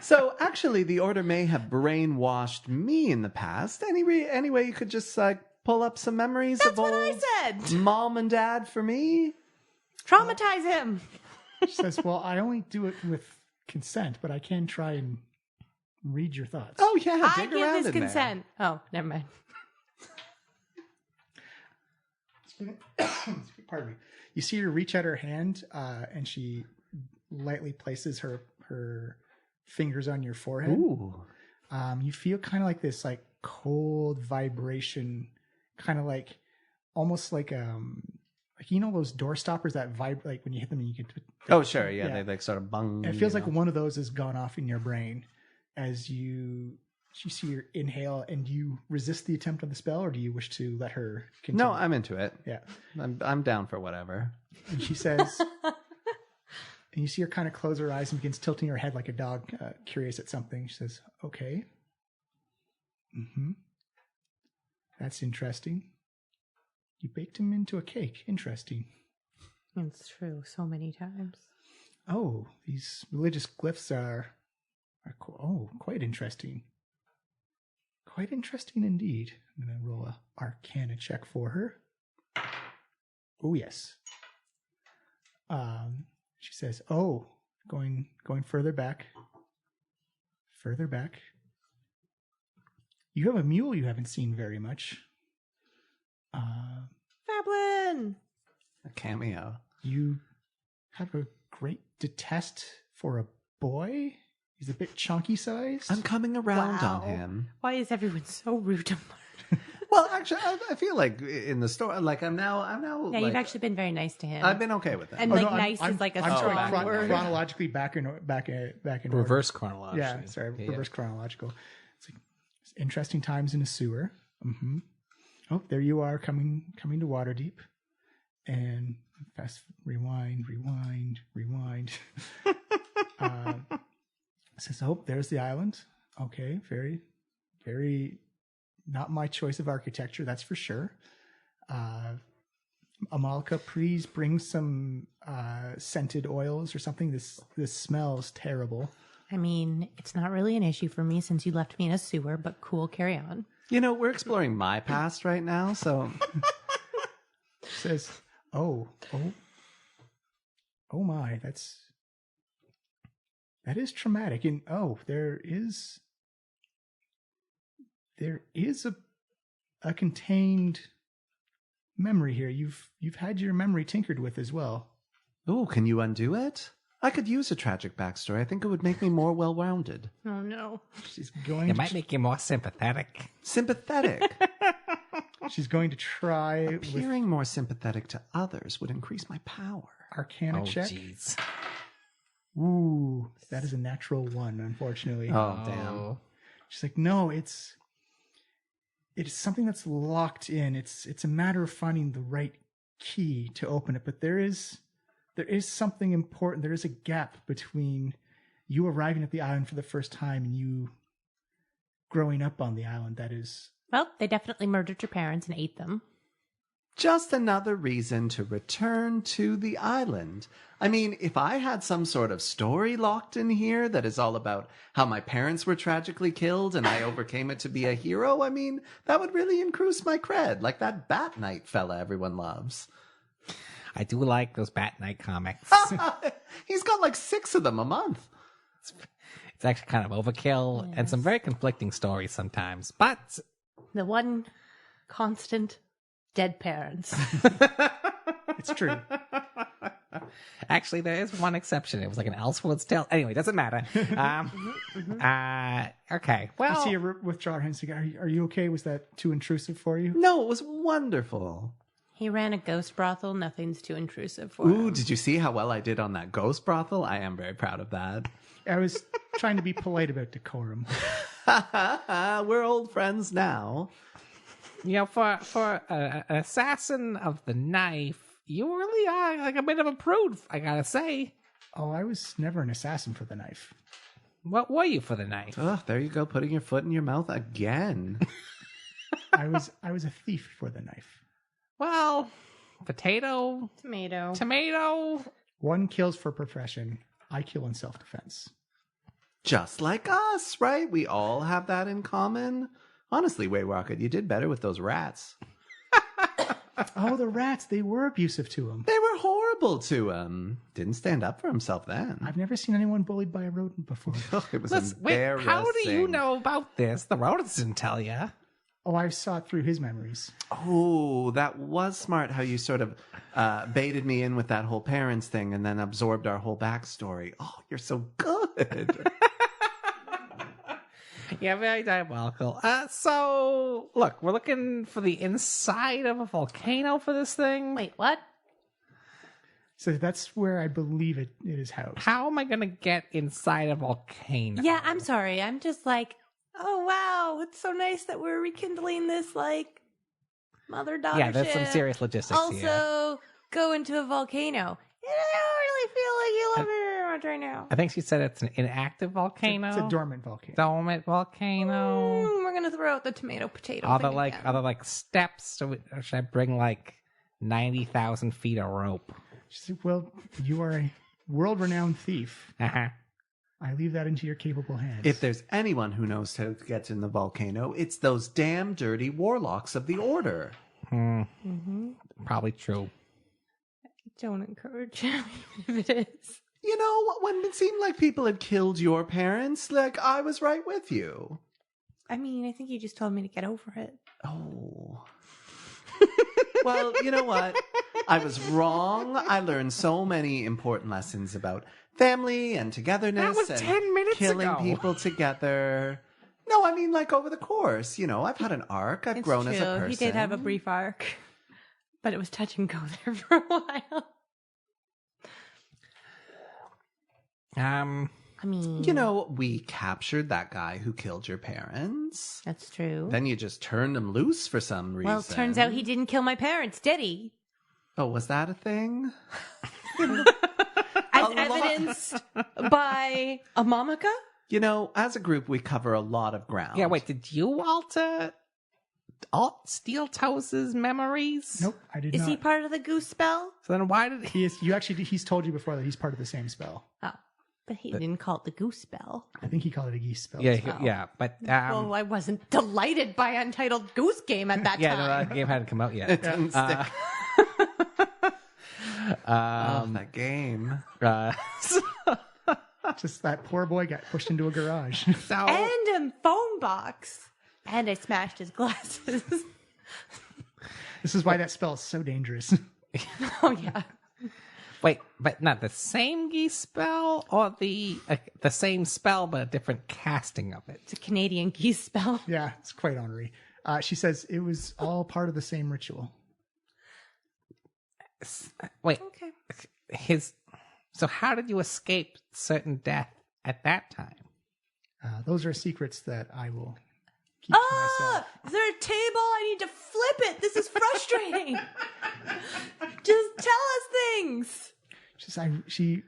So, actually, the order may have brainwashed me in the past. Anyway, you could just pull up some memories That's of what old I said. mom and dad for me. Traumatize him. She says, well, I only do it with consent, but I can try and read your thoughts. Oh, yeah, I dig give around this in there. consent. Oh, never mind. Pardon me. You see her reach out her hand, and she lightly places her fingers on your forehead. Ooh. You feel kind of like this, like cold vibration, kind of like almost like you know those door stoppers that vibrate, like when you hit them and you can. Oh, sure. Yeah, Yeah. they like sort of bung. It feels you like know. one of those has gone off in your brain as you see her inhale. And do you resist the attempt of the spell, or do you wish to let her continue? No, I'm into it. Yeah. I'm down for whatever. And she says, and you see her kind of close her eyes and begins tilting her head like a dog, curious at something. She says, okay. Mm-hmm. That's interesting. You baked him into a cake. Interesting. It's true so many times. Oh, these religious glyphs are quite interesting. Quite interesting indeed. I'm going to roll a Arcana check for her. Oh, yes. She says, oh, going further back. Further back. You have a mule you haven't seen very much. Fablin! A cameo. You have a great detest for a boy? He's a bit chunky sized. I'm coming around Wow. on him. Why is everyone so rude to Mark? Well, actually, I feel like in the story, like I'm now. Yeah, like, you've actually been very nice to him. I've been okay with that. And Oh, like no, nice is like a I'm strong sorry, word. chronologically back in order. Reverse chronology. Yeah, sorry, reverse chronological. It's like interesting times in a sewer. Mm-hmm. Oh, there you are coming to Waterdeep, and fast rewind. Says, oh, there's the island. Okay, very, very not my choice of architecture, that's for sure. Amalica, please bring some scented oils or something. This smells terrible. I mean, it's not really an issue for me since you left me in a sewer, but cool, carry on. You know, we're exploring my past right now, so She says, oh my, that is traumatic. And there is a contained memory here. You've had your memory tinkered with as well. oh, can you undo it? I could use a tragic backstory. I think it would make me more well-rounded. Oh no. She's going It to might make you more sympathetic. Sympathetic. she's going to try with Appearing more sympathetic to others would increase my power. Arcana Oh, check. jeez. Ooh, that is a natural 1, unfortunately. Oh, damn. She's like, no, it's something that's locked in. It's a matter of finding the right key to open it. But there is something important. There is a gap between you arriving at the island for the first time and you growing up on the island. That is, Well, they definitely murdered your parents and ate them. Just another reason to return to the island. I mean, if I had some sort of story locked in here that is all about how my parents were tragically killed and I overcame it to be a hero, I mean, that would really increase my cred, like that Bat Knight fella everyone loves. I do like those Bat Knight comics. He's got like 6 of them a month. It's actually kind of overkill and some very conflicting stories sometimes. But The one constant, dead parents. it's true. actually, there is one exception. It was like an Elseworlds tale. Anyway, doesn't matter. Okay, well, You see her withdraw her hands. Are you okay? Was that too intrusive for you? No, it was wonderful. He ran a ghost brothel. Nothing's too intrusive for Ooh, him. did you see how well I did on that ghost brothel? I am very proud of that. I was trying to be polite about decorum. We're old friends now. You know, for an assassin of the knife, you really are like a bit of a prude, I gotta say. Oh, I was never an assassin for the knife. What were you for the knife? Oh, there you go, putting your foot in your mouth again. I was a thief for the knife. Well, potato, Tomato. tomato. One kills for profession. I kill in self-defense. Just like us, right? We all have that in common. Honestly, Way Rocket, you did better with those rats. Oh, the rats, they were abusive to him. They were horrible to him. Didn't stand up for himself then. I've never seen anyone bullied by a rodent before. It was Listen, wait, embarrassing. how do you know about this? The rodents didn't tell you. Oh, I saw it through his memories. Oh, that was smart how you sort of baited me in with that whole parents thing and then absorbed our whole backstory. Oh, you're so good. Yeah, very diabolical. So, look, we're looking for the inside of a volcano for this thing. Wait, what? So that's where I believe it is housed. How am I going to get inside a volcano? Yeah, I'm sorry. I'm just like, oh, wow. It's so nice that we're rekindling this, like, mother-daughter Yeah, there's some ship. serious logistics here. Also, go into a volcano. I don't really feel like you love me very much right now. I think she said it's an inactive volcano. It's a dormant volcano. Dormant volcano. We're going to throw out the tomato potato Are thing there like again. steps? Or should I bring like 90,000 feet of rope? She said, well, you are a world-renowned thief. Uh-huh. I leave that into your capable hands. If there's anyone who knows how to get in the volcano, it's those damn dirty warlocks of the Order. Probably true. Don't encourage him if it is. You know, when it seemed like people had killed your parents, like, I was right with you. I mean, I think you just told me to get over it. Oh. Well, you know what? I was wrong. I learned so many important lessons about family and togetherness. That was and 10 minutes killing ago. people together. No, I mean, like, over the course. You know, I've had an arc. I've It's grown true. as a person. He did have a brief arc, but it was touch and go there for a while. I mean, You know, we captured that guy who killed your parents. that's true. Then you just turned him loose for some reason. Well, it turns out he didn't kill my parents, did he? Oh, was that a thing? As lot. evidenced by Amomica? You know, as a group, we cover a lot of ground. Yeah, wait, did you alter Steel Toes' memories? Nope, I did Is not. he part of the goose spell? So then why did he... He is. He's told you before that he's part of the same spell. Oh, but he didn't call it the goose spell. I think he called it a geese spell. Yeah, as well. yeah, but... Oh, I wasn't delighted by Untitled Goose Game at that yeah, no, time. that game hadn't come out yet. It didn't stick. That game. Just that poor boy got pushed into a garage. So... And a phone box. And I smashed his glasses. This is why that spell is so dangerous. Oh, yeah. Wait, but not the same geese spell, or the same spell but a different casting of it? It's a Canadian geese spell. Yeah, it's quite ornery. She says it was all part of the same ritual. Wait, Okay. So how did you escape certain death at that time? Those are secrets that I will keep to myself. Is there a table? I need to flip it. This is frustrating. Just tell us things.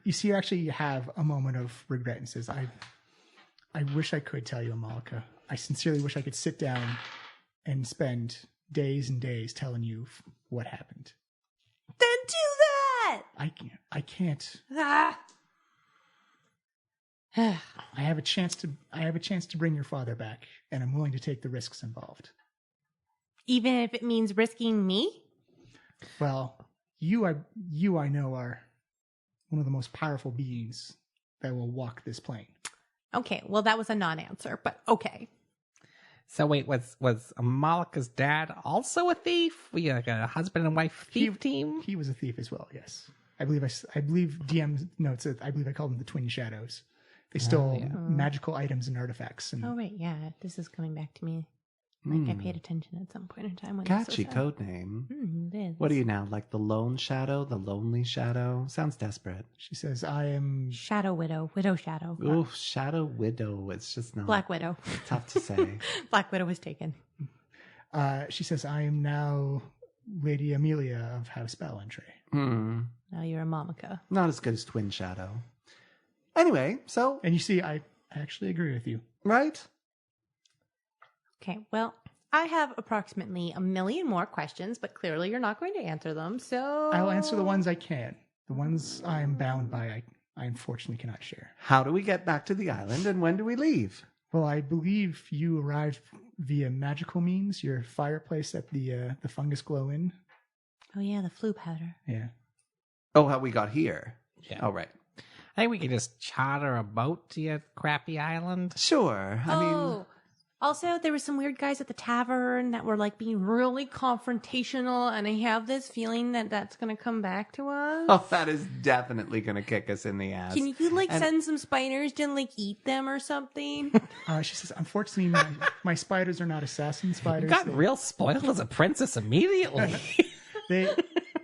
You see her actually have a moment of regret and says, I wish I could tell you, Amalica. I sincerely wish I could sit down and spend days and days telling you what happened. Then do that. I can't. Ah. I have a chance to bring your father back, and I'm willing to take the risks involved. Even if it means risking me? Well, you I know are one of the most powerful beings that will walk this plane. Okay, well, that was a non-answer, but okay. So wait, was Amalica's dad also a thief? Were you like a husband and wife thief team? He was a thief as well. Yes, I believe DM notes it. I believe I called them the Twin Shadows. They stole magical items and artifacts. And Oh, wait, yeah, this is coming back to me. Like I paid attention at some point in time when Catchy this was code name. It is. What are you now? Like the lone shadow? The lonely shadow? Sounds desperate. She says, I am. Shadow Widow. Widow Shadow. Ooh, Shadow Widow. It's just not Black Widow. tough to say. Black Widow was taken. She says, I am now Lady Amelia of House Ballantrae. Now you're a Amomica. Not as good as Twin Shadow. Anyway, so, And you see, I actually agree with you. right? Okay, well, I have approximately 1 million more questions, but clearly you're not going to answer them, so... I'll answer the ones I can. The ones I am bound by, I unfortunately cannot share. How do we get back to the island and when do we leave? Well, I believe you arrived via magical means, your fireplace at the Fungus Glow Inn. Oh yeah, the flu powder. Yeah. Oh, how we got here. Yeah. Oh, right. I think we could just charter a boat to your crappy island. Sure. I mean, Also, there were some weird guys at the tavern that were like being really confrontational, and I have this feeling that that's going to come back to us. oh, that is definitely going to kick us in the ass. Can you like send some spiders to like eat them or something? She says, unfortunately, my spiders are not assassin You spiders. got real spoiled as a princess immediately.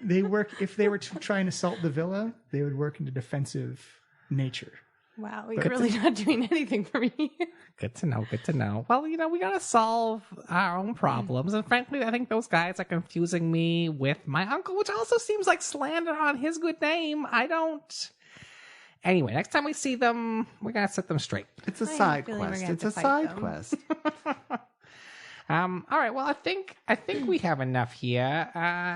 They work, if they were to try and assault the villa, they would work in a defensive nature. Wow, you're really not doing anything for me. Good to know. Good to know. Well, we got to solve our own problems. And frankly, I think those guys are confusing me with my uncle, which also seems like slander on his good name. I don't. Anyway, next time we see them, we're going to set them straight. It's a I have a side feeling we're quest. gonna It's have a to side fight them. quest. All right. Well, I think we have enough here.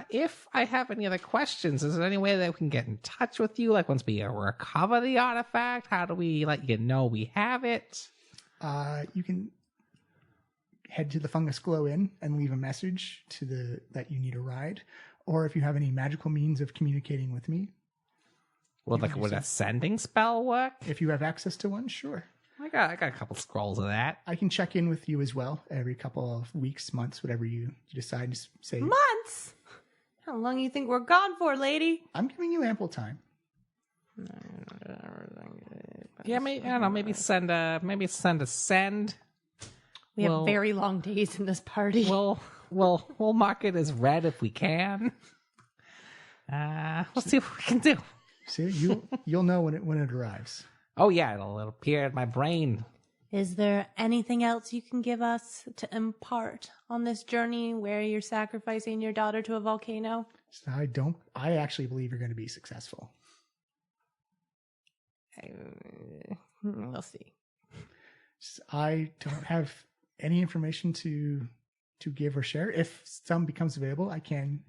If I have any other questions, is there any way that we can get in touch with you? Like once we recover the artifact, how do we let you know we have it? You can head to the Fungus Glow Inn and leave a message that you need a ride, or if you have any magical means of communicating with me, Would a sending spell work? if you have access to one, sure. I got a couple scrolls of that. I can check in with you as well every couple of weeks, months, whatever you decide to say. Months? How long do you think we're gone for, lady? I'm giving you ample time. Yeah, maybe, I don't know. Maybe send a send. We have Well- very long days in this party. We'll mark it as red if we can. We'll see what we can do. See, you'll know when it arrives. Oh yeah, it'll appear in my brain. Is there anything else you can give us to impart on this journey where you're sacrificing your daughter to a volcano? So I actually believe you're going to be successful. We'll see. I don't have any information to give or share. If some becomes available, I can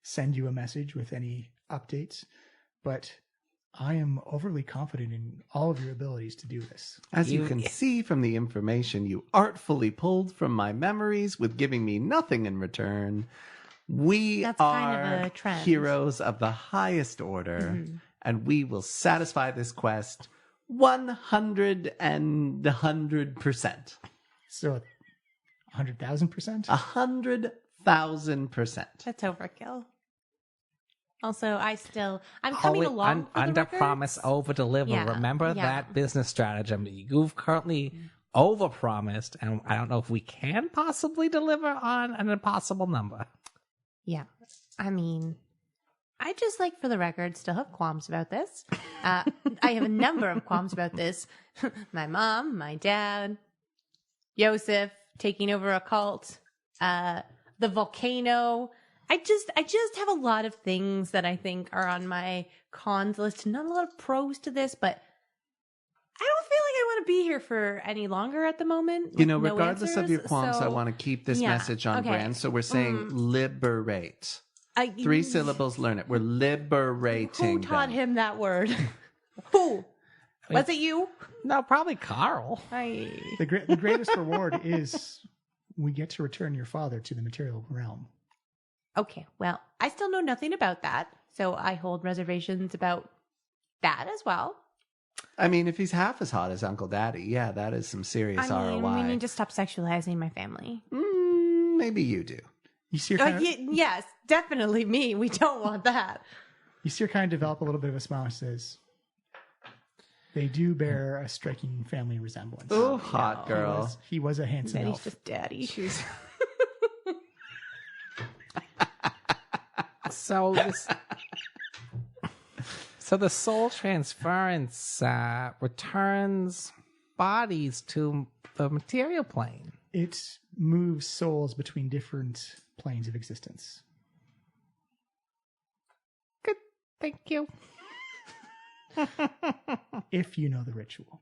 send you a message with any updates, but I am overly confident in all of your abilities to do this. As you can see from the information you artfully pulled from my memories with giving me nothing in return, we That's are kind of a trend. heroes of the highest order, and we will satisfy this quest 100%. So 100,000%? 100,000%. That's overkill. Also, I'm coming along for the under record. promise, over deliver. Yeah, Remember yeah. that business stratagem. You've currently over promised, and I don't know if we can possibly deliver on an impossible number. Yeah. I mean, I just for the record, still have qualms about this. I have a number of qualms about this. My mom, my dad, Yosef taking over a cult, the volcano. I just have a lot of things that I think are on my cons list. Not a lot of pros to this, but I don't feel like I want to be here for any longer at the moment. You know, No regardless of answers, your qualms, I so- want to keep this Yeah, message on okay. brand. So we're saying liberate. 3 syllables, learn it. We're liberating. Who taught them. him that word? Who? Was it you? No, probably Carl. The greatest reward is we get to return your father to the material realm. Okay, well, I still know nothing about that, so I hold reservations about that as well. I mean, if he's half as hot as Uncle Daddy, yeah, that is some serious I mean, ROI. we need to stop sexualizing my family. Maybe you do. You see her kind of, Yes, definitely me. We don't want that. you see her kind of develop a little bit of a smile and says, they do bear a striking family resemblance. Oh, hot girl. He was a handsome Then he's elf. just daddy. So this, so the soul transference returns bodies to the material plane. It moves souls between different planes of existence. Good, thank you. If you know the ritual.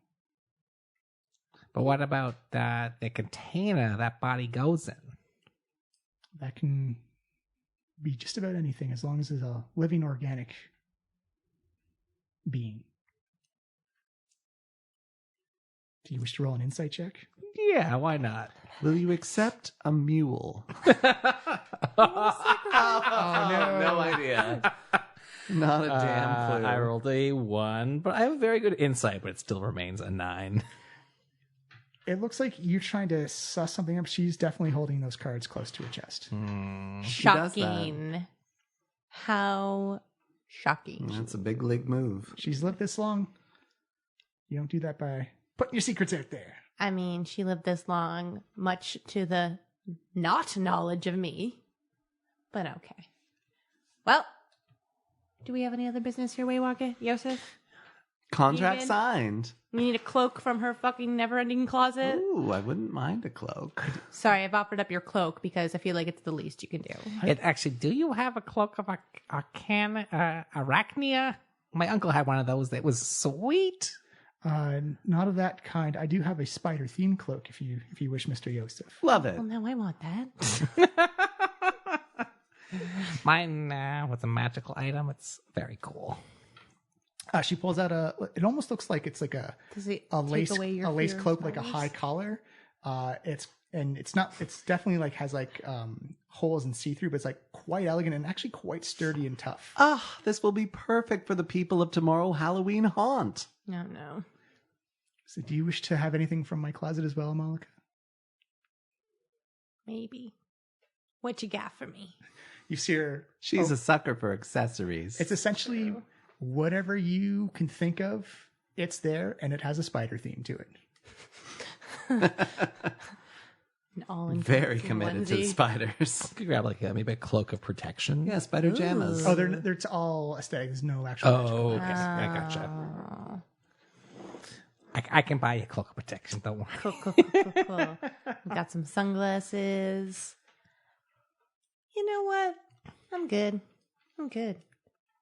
But what about the container that body goes in? That can be just about anything as long as it's a living organic being. Do you wish to roll an insight check? Yeah, why not? Will you accept a mule? Oh, no idea. Not a damn clue. I rolled a 1, but I have a very good insight, but it still remains a 9. It looks like you're trying to suss something up. She's definitely holding those cards close to her chest. She does that. Shocking. How shocking. That's a big league move. She's lived this long. You don't do that by putting your secrets out there. I mean, she lived this long, much to the not knowledge of me. But okay. Well, do we have any other business here, Waywalker? Yosef? Contract Steven? signed. We need a cloak from her fucking never-ending closet. Ooh, I wouldn't mind a cloak. Sorry, I've offered up your cloak because I feel like it's the least you can do. It actually, do you have a cloak of arachnia? My uncle had one of those that was sweet. Not of that kind. I do have a spider-themed cloak if you wish, Mr. Yosef. Love it. Well, now I want that. Mine was a magical item. It's very cool. She pulls out it almost looks like it's like a Does it lace take away your lace fear of cloak, like a spiders? high collar. It's definitely like has like holes and see-through, but it's like quite elegant and actually quite sturdy and tough. Ah, this will be perfect for the people of tomorrow Halloween haunt. No, no. So do you wish to have anything from my closet as well, Amalica? Maybe. What you got for me? You see her. She's a sucker for accessories. It's essentially whatever you can think of. It's there, and it has a spider theme to it. An all-encompassing very committed to the onesie. spiders. You could grab like maybe a cloak of protection. Yeah, spider jammas. Oh, they're it's all aesthetic. There's no actual. Oh, magical. okay. I gotcha. Oh. I can buy you a cloak of protection. Don't worry. Cool. We got some sunglasses. You know what? I'm good.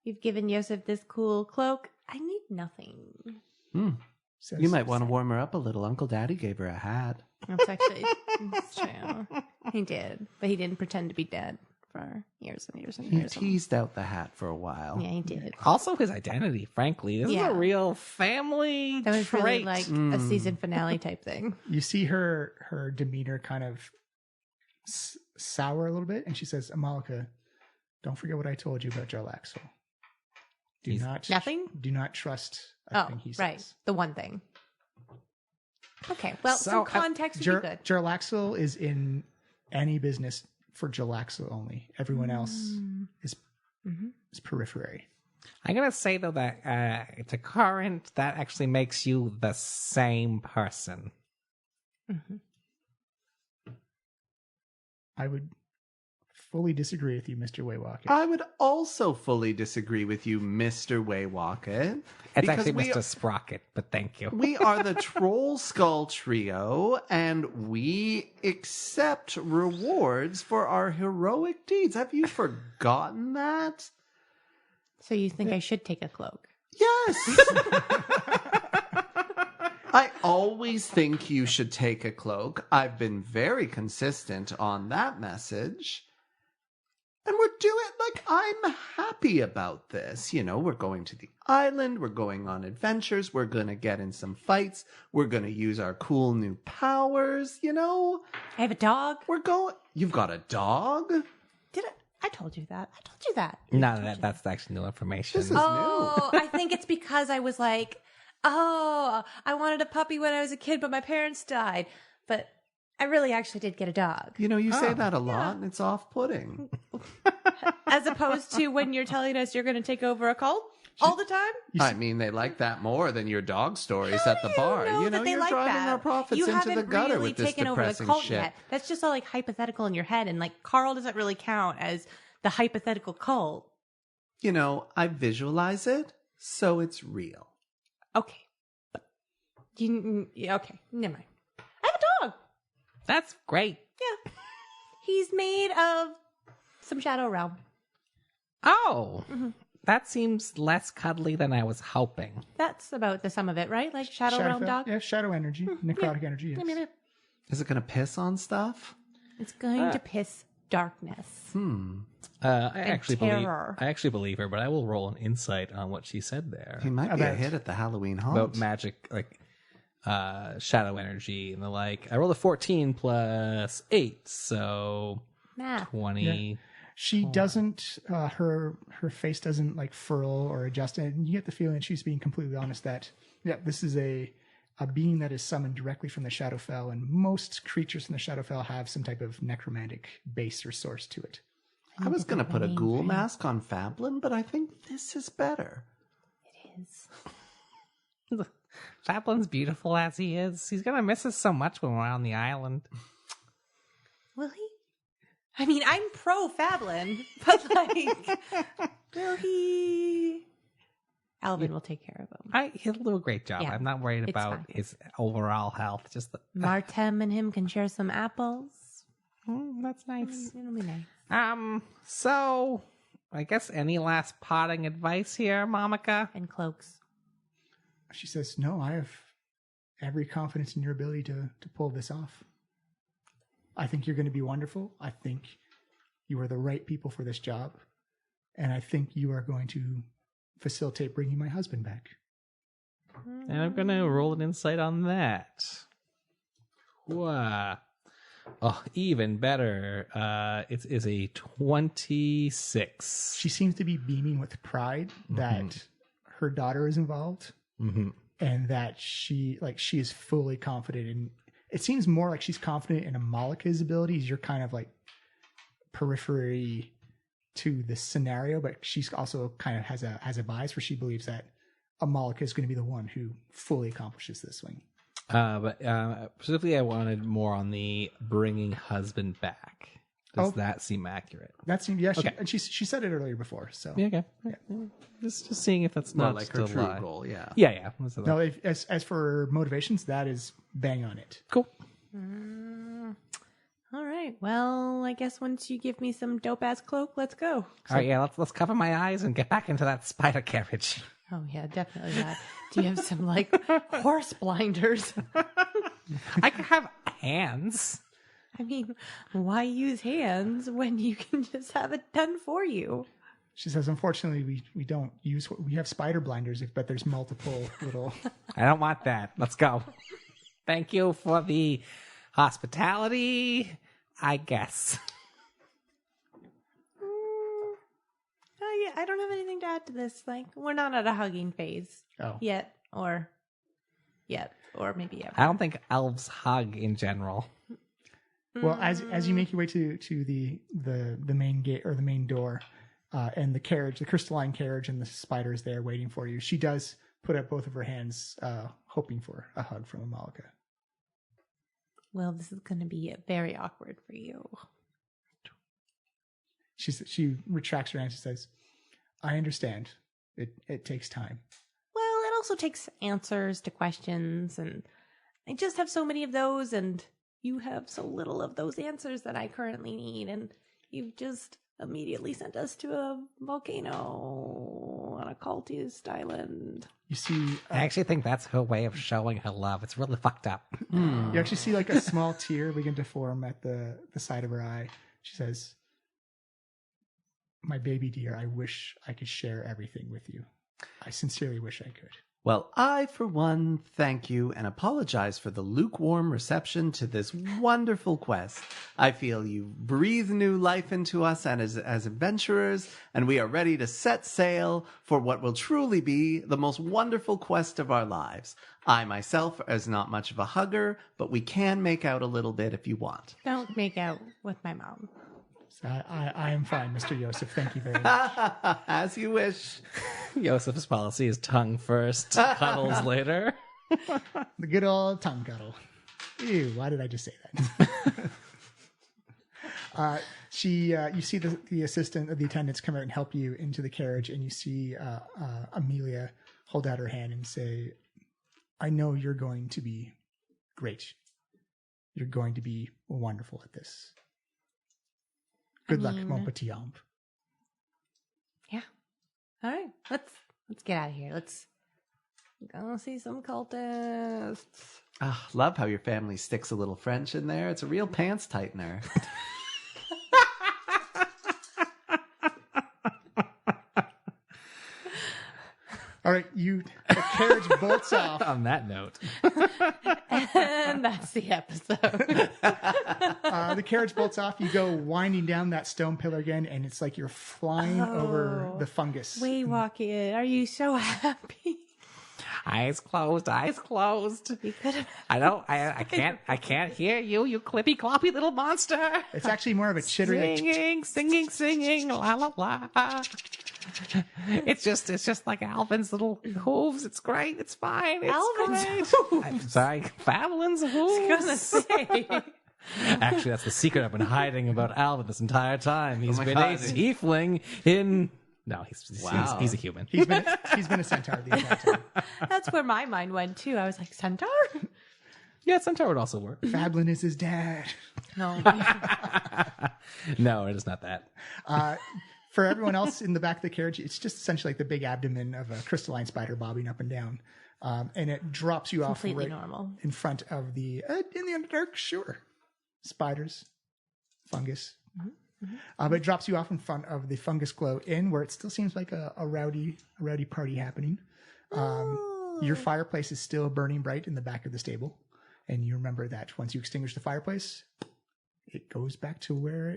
You've given Yosef this cool cloak. I need nothing. Says- You might want to warm her up a little. Uncle Daddy gave her a hat. That's actually it's true. He did, but he didn't pretend to be dead for years and years and He years. teased out the hat for a while. Yeah, he did. Also, his identity, frankly. This is Yeah. a real family That was trait. really like a season finale type thing. You see her demeanor kind of sour a little bit, and she says, "Amalica, don't forget what I told you about Jarlaxle. Nothing? Do not trust a thing he says." Right. The one thing. Okay, well, So, some context would be good. Jarlaxle is in any business for Jarlaxle only. Everyone else is periphery. I'm going to say, though, that to current, that actually makes you the same person. I would fully disagree with you, Mr. Waywalker. I would also fully disagree with you, Mr. Waywocket. It's because actually we Mr. Sprocket, but thank you. We are the Troll Skull Trio, and we accept rewards for our heroic deeds. Have you forgotten that? So you think I should take a cloak? Yes! I always think you should take a cloak. I've been very consistent on that message. And we're doing, like, I'm happy about this. You know, we're going to the island. We're going on adventures. We're going to get in some fights. We're going to use our cool new powers, you know? I have a dog. You've got a dog? Did I told you that. I told you that. No, that's actually new information. This is Oh, I think it's because I was like, oh, I wanted a puppy when I was a kid, but my parents died. But I really actually did get a dog. You know, you say that a lot, and it's off-putting. As opposed to when you're telling us you're going to take over a cult all the time. I mean, they like that more than your dog stories at the bar. You know, that they you're like driving that. our profits You into the haven't gutter really with this taken over the depressing cult shit. yet. That's just all like hypothetical in your head, and like Carl doesn't really count as the hypothetical cult. You know, I visualize it, so it's real. Okay. But okay, never mind. I have a dog. That's great. Yeah. He's made of some Shadow Realm. Oh, that seems less cuddly than I was hoping. That's about the sum of it, right? Like Shadow Realm Shadowfell? dog? Yeah, shadow energy, necrotic energy. Yes. Yeah. Is it going to piss on stuff? It's going to piss darkness. I actually terror. believe her, but I will roll an insight on what she said there He might be a About- hit at the Halloween haunt. about magic, like shadow energy and the like. I rolled a 14 plus 8, so Math. 20. She doesn't. Her face doesn't like furl or adjust, and you get the feeling she's being completely honest that this is a being that is summoned directly from the Shadowfell, and most creatures from the Shadowfell have some type of necromantic base or source to it. I was going to put a ghoul mask on Fablin, but I think this is better. It is. Chaplin's beautiful as he is. He's gonna miss us so much when we're on the island. Will he? I mean, I'm pro Fablin, but like, will he? Alvin will take care of him. He'll do a great job. Yeah, I'm not worried it's about fine. his overall health. Just Martem and him can share some apples. that's nice. It'll be nice. So I guess any last parting advice here, Momica? And cloaks. She says, "No, I have every confidence in your ability to pull this off. I think you're going to be wonderful. I think you are the right people for this job, and I think you are going to facilitate bringing my husband back." And I'm gonna roll an insight on that. Wow. Oh, even better. It is a 26. She seems to be beaming with pride that her daughter is involved, and that she is fully confident in. It seems more like she's confident in Amalica's abilities. You're kind of like periphery to this scenario, but she's also kind of has a bias where she believes that Amalica is going to be the one who fully accomplishes this swing. But specifically, I wanted more on the bringing husband back. Does that seem accurate? That seemed and she said it earlier before. So Yeah, okay. Just seeing if that's More not like still her true lie. goal, yeah. Yeah. no, as for motivations, that is bang on it. Cool. All right. Well, I guess once you give me some dope ass cloak, let's go. All right, yeah. Let's cover my eyes and get back into that spider carriage. Oh yeah, definitely that. Do you have some like horse blinders? I could have hands. I mean, why use hands when you can just have it done for you? She says, "Unfortunately, we don't use. We have spider blinders, but there's multiple little." I don't want that. Let's go. Thank you for the hospitality, I guess. Oh yeah, I don't have anything to add to this. Like, we're not at a hugging phase yet, or maybe ever. I don't think elves hug in general. Well, as you make your way to the main gate or the main door, and the carriage, the crystalline carriage, and the spider is there waiting for you. She does put up both of her hands, hoping for a hug from Amalica. Well, this is going to be very awkward for you. She retracts her hands and says, "I understand. It takes time." Well, it also takes answers to questions, and I just have so many of those, and you have so little of those answers that I currently need, and you've just immediately sent us to a volcano on a cultist island. You see, I actually think that's her way of showing her love. It's really fucked up. you actually see like a small tear begin to form at the side of her eye. She says, "My baby dear, I wish I could share everything with you. I sincerely wish I could." Well, I, for one, thank you and apologize for the lukewarm reception to this wonderful quest. I feel you breathe new life into us and as adventurers, and we are ready to set sail for what will truly be the most wonderful quest of our lives. I myself is not much of a hugger, but we can make out a little bit if you want. Don't make out with my mom. So I am fine, Mr. Yosef. Thank you very much. As you wish. Joseph's policy is tongue first, cuddles later. The good old tongue cuddle. Ew, why did I just say that? you see the assistant or the attendants come out and help you into the carriage, and you see Amelia hold out her hand and say, I know you're going to be great. You're going to be wonderful at this. Good luck, mon petit homme. Yeah. All right. Let's get out of here. Let's go see some cultists. Love how your family sticks a little French in there. It's a real pants tightener. All right, the carriage bolts off. On that note. And that's the episode. The carriage bolts off. You go winding down that stone pillar again, and it's like you're flying over the fungus. Waywalking. Are you so happy? Eyes closed. You could have. I can't hear you, you clippy cloppy little monster. It's actually more of a chittering. Singing, la la la. It's just like Alvin's little hooves. It's great. It's fine. It's Alvin's great. hooves? I'm sorry, Fablin's hooves. I was gonna say. Actually, that's the secret I've been hiding about Alvin this entire time. He's been God. a tiefling in. No, Wow. he's a human. He's been a centaur the entire time. That's where my mind went too. I was like, centaur? Yeah, centaur would also work. Fablin is his dad. No. No, it is not that. For everyone else in the back of the carriage, it's just essentially like the big abdomen of a crystalline spider bobbing up and down. And it drops you off Completely right normal. in front of the, in the Underdark, sure. Spiders, fungus. But it drops you off in front of the Fungus Glow Inn, where it still seems like a rowdy party happening. Your fireplace is still burning bright in the back of the stable. And you remember that once you extinguish the fireplace, it goes back to where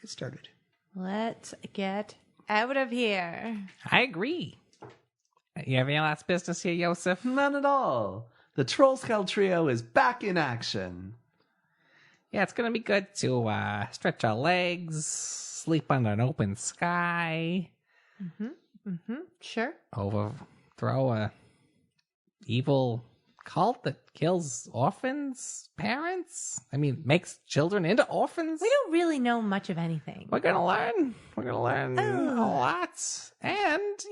it started. Let's get out of here. I agree. You have any last business here, Yosef? None at all. The Trollskull Trio is back in action. Yeah, it's going to be good to stretch our legs, sleep under an open sky, Sure. overthrow a evil cult that kills orphans, parents. I mean, makes children into orphans. We don't really know much of anything. We're gonna learn. We're gonna learn a lot, and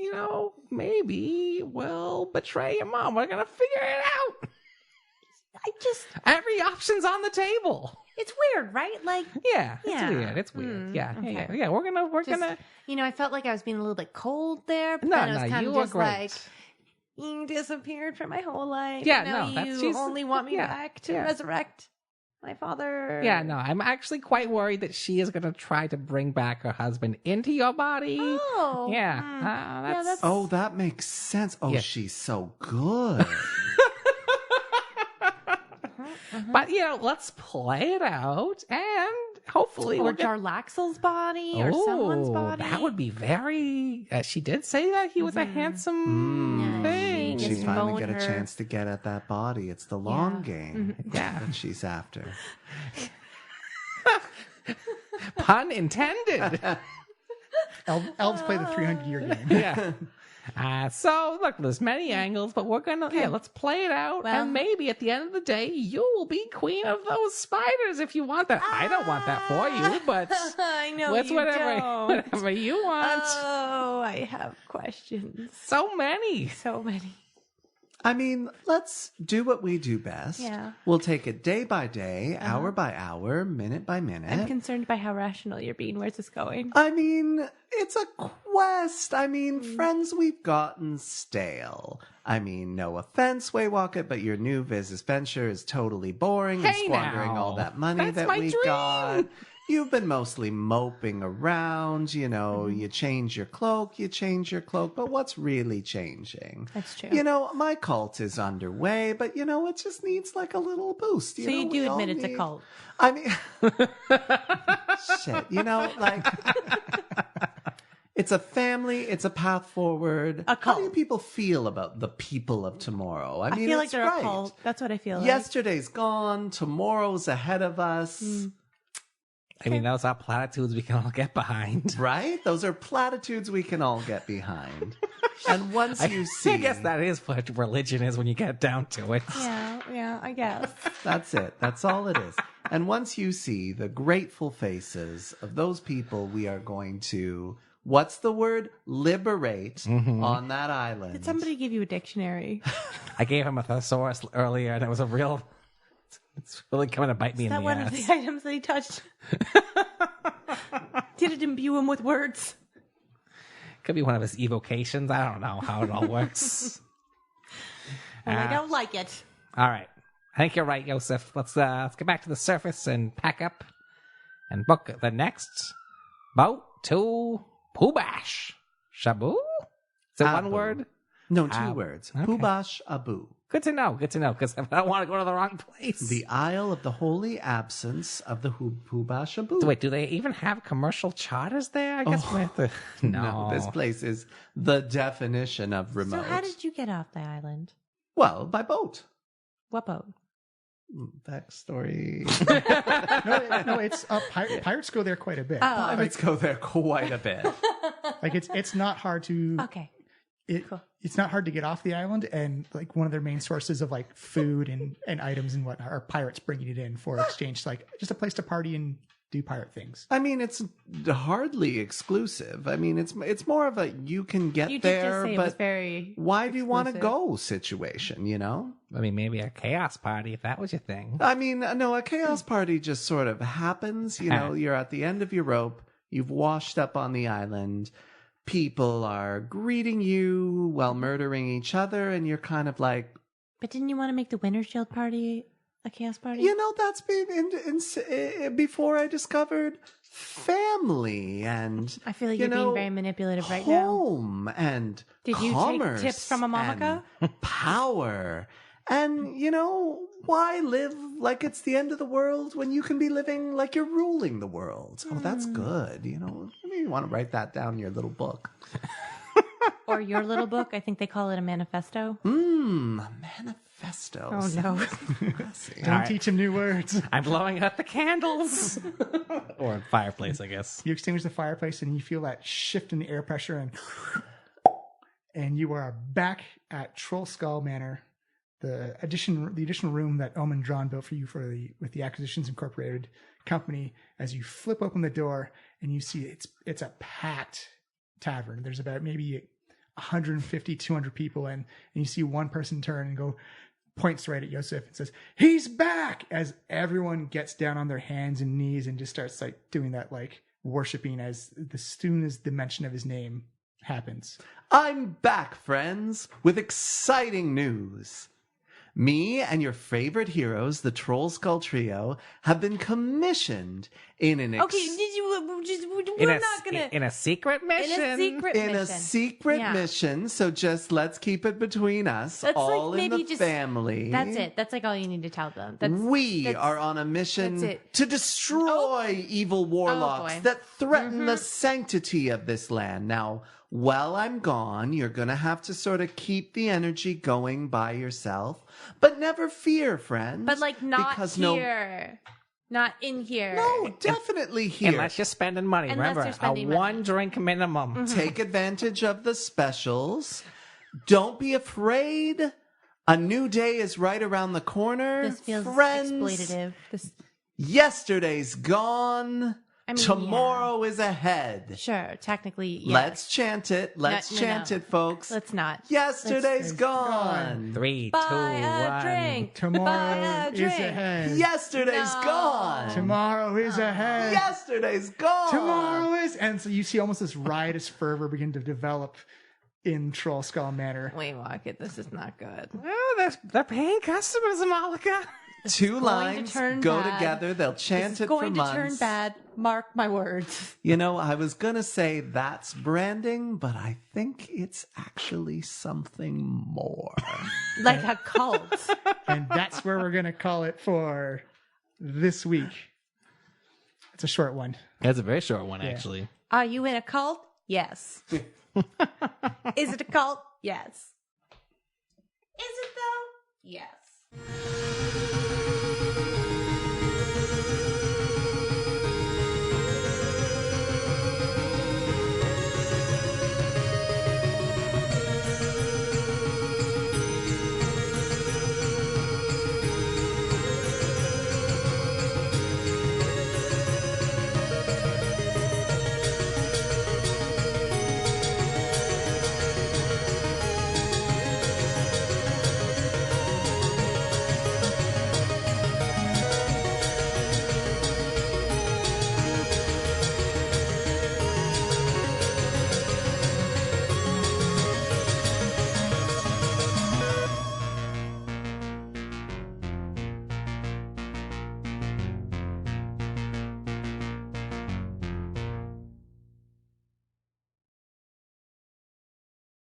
maybe we'll betray your mom. We're gonna figure it out. Every option's on the table. It's weird, right? Like, Yeah, it's Yeah. weird. It's weird. Yeah. We're just, gonna. I felt like I was being a little bit cold there, but No, then it was no, kind you of were just great. like, you disappeared for my whole life. Yeah, and now no, you she's- only want me yeah, back to yeah. resurrect my father. Yeah, no, I'm actually quite worried that she is gonna try to bring back her husband into your body. Oh. Yeah, that's- Oh, that makes sense. Oh, Yeah. she's so good. But let's play it out, and hopefully Or we'll get. Jarlaxle's body, or someone's body. That would be very. She did say that he was a handsome thing. Just She's finally bone got a her. chance to get at that body. It's the long game Yeah. that she's after. Pun intended. Elves play the 300-year game. Yeah. So look, there's many angles, but we're gonna let's play it out, Well- and maybe at the end of the day, you will be queen of those spiders if you want that. I don't want that for you, but I know it's you don't. whatever you want. Oh, I have questions. So many. So many. I mean, let's do what we do best. Yeah. We'll take it day by day, hour by hour, minute by minute. I'm concerned by how rational you're being. Where's this going? I mean, it's a quest. I mean, friends, we've gotten stale. I mean, no offense, Waywalker, but your new business venture is totally boring and Hey, squandering now. all that money That's that my we dream. got. You've been mostly moping around, you change your cloak, but what's really changing? That's true. My cult is underway, but it just needs like a little boost. So you do admit it's a cult. I mean, shit, like it's a family, it's a path forward. A How do cult. people feel about the people of tomorrow? I mean, feel like it's they're right. a cult. That's what I feel like. Yesterday's gone, tomorrow's ahead of us. I mean, those are platitudes we can all get behind. Right? Those are platitudes we can all get behind. And once you see, I guess that is what religion is when you get down to it. Yeah, I guess. that's it. That's all it is. And once you see the grateful faces of those people we are going to, what's the word? Liberate on that island. Did somebody give you a dictionary? I gave him a thesaurus earlier, and it was a real... It's really coming to bite me Is in that the one ass. of the items that he touched? Did it imbue him with words? Could be one of his evocations. I don't know how it all works. Well, I don't like it. All right. I think you're right, Joseph. Let's get back to the surface and pack up and book the next boat to Poo Bash Aboo. Is it one Aboo. word? No, two words. Okay. Poo Bash Aboo. Good to know, because I don't want to go to the wrong place. The Isle of the Holy Absence of the Poo Bash Aboo. Wait, do they even have commercial charters there? I guess we have to... No, this place is the definition of remote. So how did you get off the island? Well, by boat. What boat? Backstory. No, it's pirates go there quite a bit. Pirates go there quite a bit. Like it's not hard to Okay. Cool. It's not hard to get off the island, and like one of their main sources of like food and items and whatnot are pirates bringing it in for exchange, like just a place to party and do pirate things. I mean, it's hardly exclusive. I mean, it's more of a you can get You did there, just say it but was very why do you want to exclusive. go situation, you know? I mean, maybe a chaos party, if that was your thing. I mean, no, a chaos party just sort of happens. You know, you're at the end of your rope. You've washed up on the island. People are greeting you while murdering each other, and you're kind of like, But didn't you want to make the Winter Shield party a chaos party? you know, that's been before I discovered family and I feel like you you're know, being very manipulative right now. home and Did you take commerce tips from Amomica? and power. And, you know, why live like it's the end of the world when you can be living like you're ruling the world? Oh, that's good. You know, maybe you want to write that down in your little book. Or your little book? I think they call it a manifesto. A manifesto. Oh, no. Classy. Don't teach him new words. I'm blowing out the candles. Or a fireplace, I guess. You extinguish the fireplace and you feel that shift in the air pressure, and you are back at Troll Skull Manor, the additional room that Omen Drawn built for you with the Acquisitions Incorporated company. As you flip open the door and you see it's a packed tavern. There's about maybe 150, 200 people in, and you see one person turn and points right at Yosef and says, "He's back!" As everyone gets down on their hands and knees and just starts like doing that, like worshiping as soon as the mention of his name happens. I'm back, friends, with exciting news. Me and your favorite heroes, the Troll Skull Trio, have been commissioned in an Okay, we're not gonna in a secret mission. in a secret mission. mission. So just let's keep it between us, That's all like in maybe the just family. That's it. That's like all you need to tell them. We are on a that's mission it. to destroy evil warlocks boy. that threaten the sanctity of this land. Now, while I'm gone, you're going to have to sort of keep the energy going by yourself. But never fear, friends. But like not because here. Not in here. No, definitely here. Unless you're spending money. Unless Remember, you're spending a money. one drink minimum. Take advantage of the specials. Don't be afraid. A new day is right around the corner. This feels friends. exploitative. Yesterday's gone. I mean, Tomorrow is ahead. Sure, technically, yes. Let's chant it. Let's No, chant it, folks. Let's not. Yesterday's gone. 3, 2, Buy a 1. drink. Buy Tomorrow a is drink. ahead. Yesterday's No. gone. Tomorrow is ahead. Yesterday's gone. Tomorrow is, and so you see almost this riotous fervor begin to develop in Troll Skull Manor. Wait, Rocket, this is not good. Oh, they're paying customers, Amalica. Two lines turn go bad. together. They'll chant This is it going for to turn months. bad. Mark my words. You know, I was going to say that's branding, but I think it's actually something more. Like a cult. And that's where we're going to call it for this week. It's a short one. That's a very short one, actually. Are you in a cult? Yes. Is it a cult? Yes. Is it though? Yes.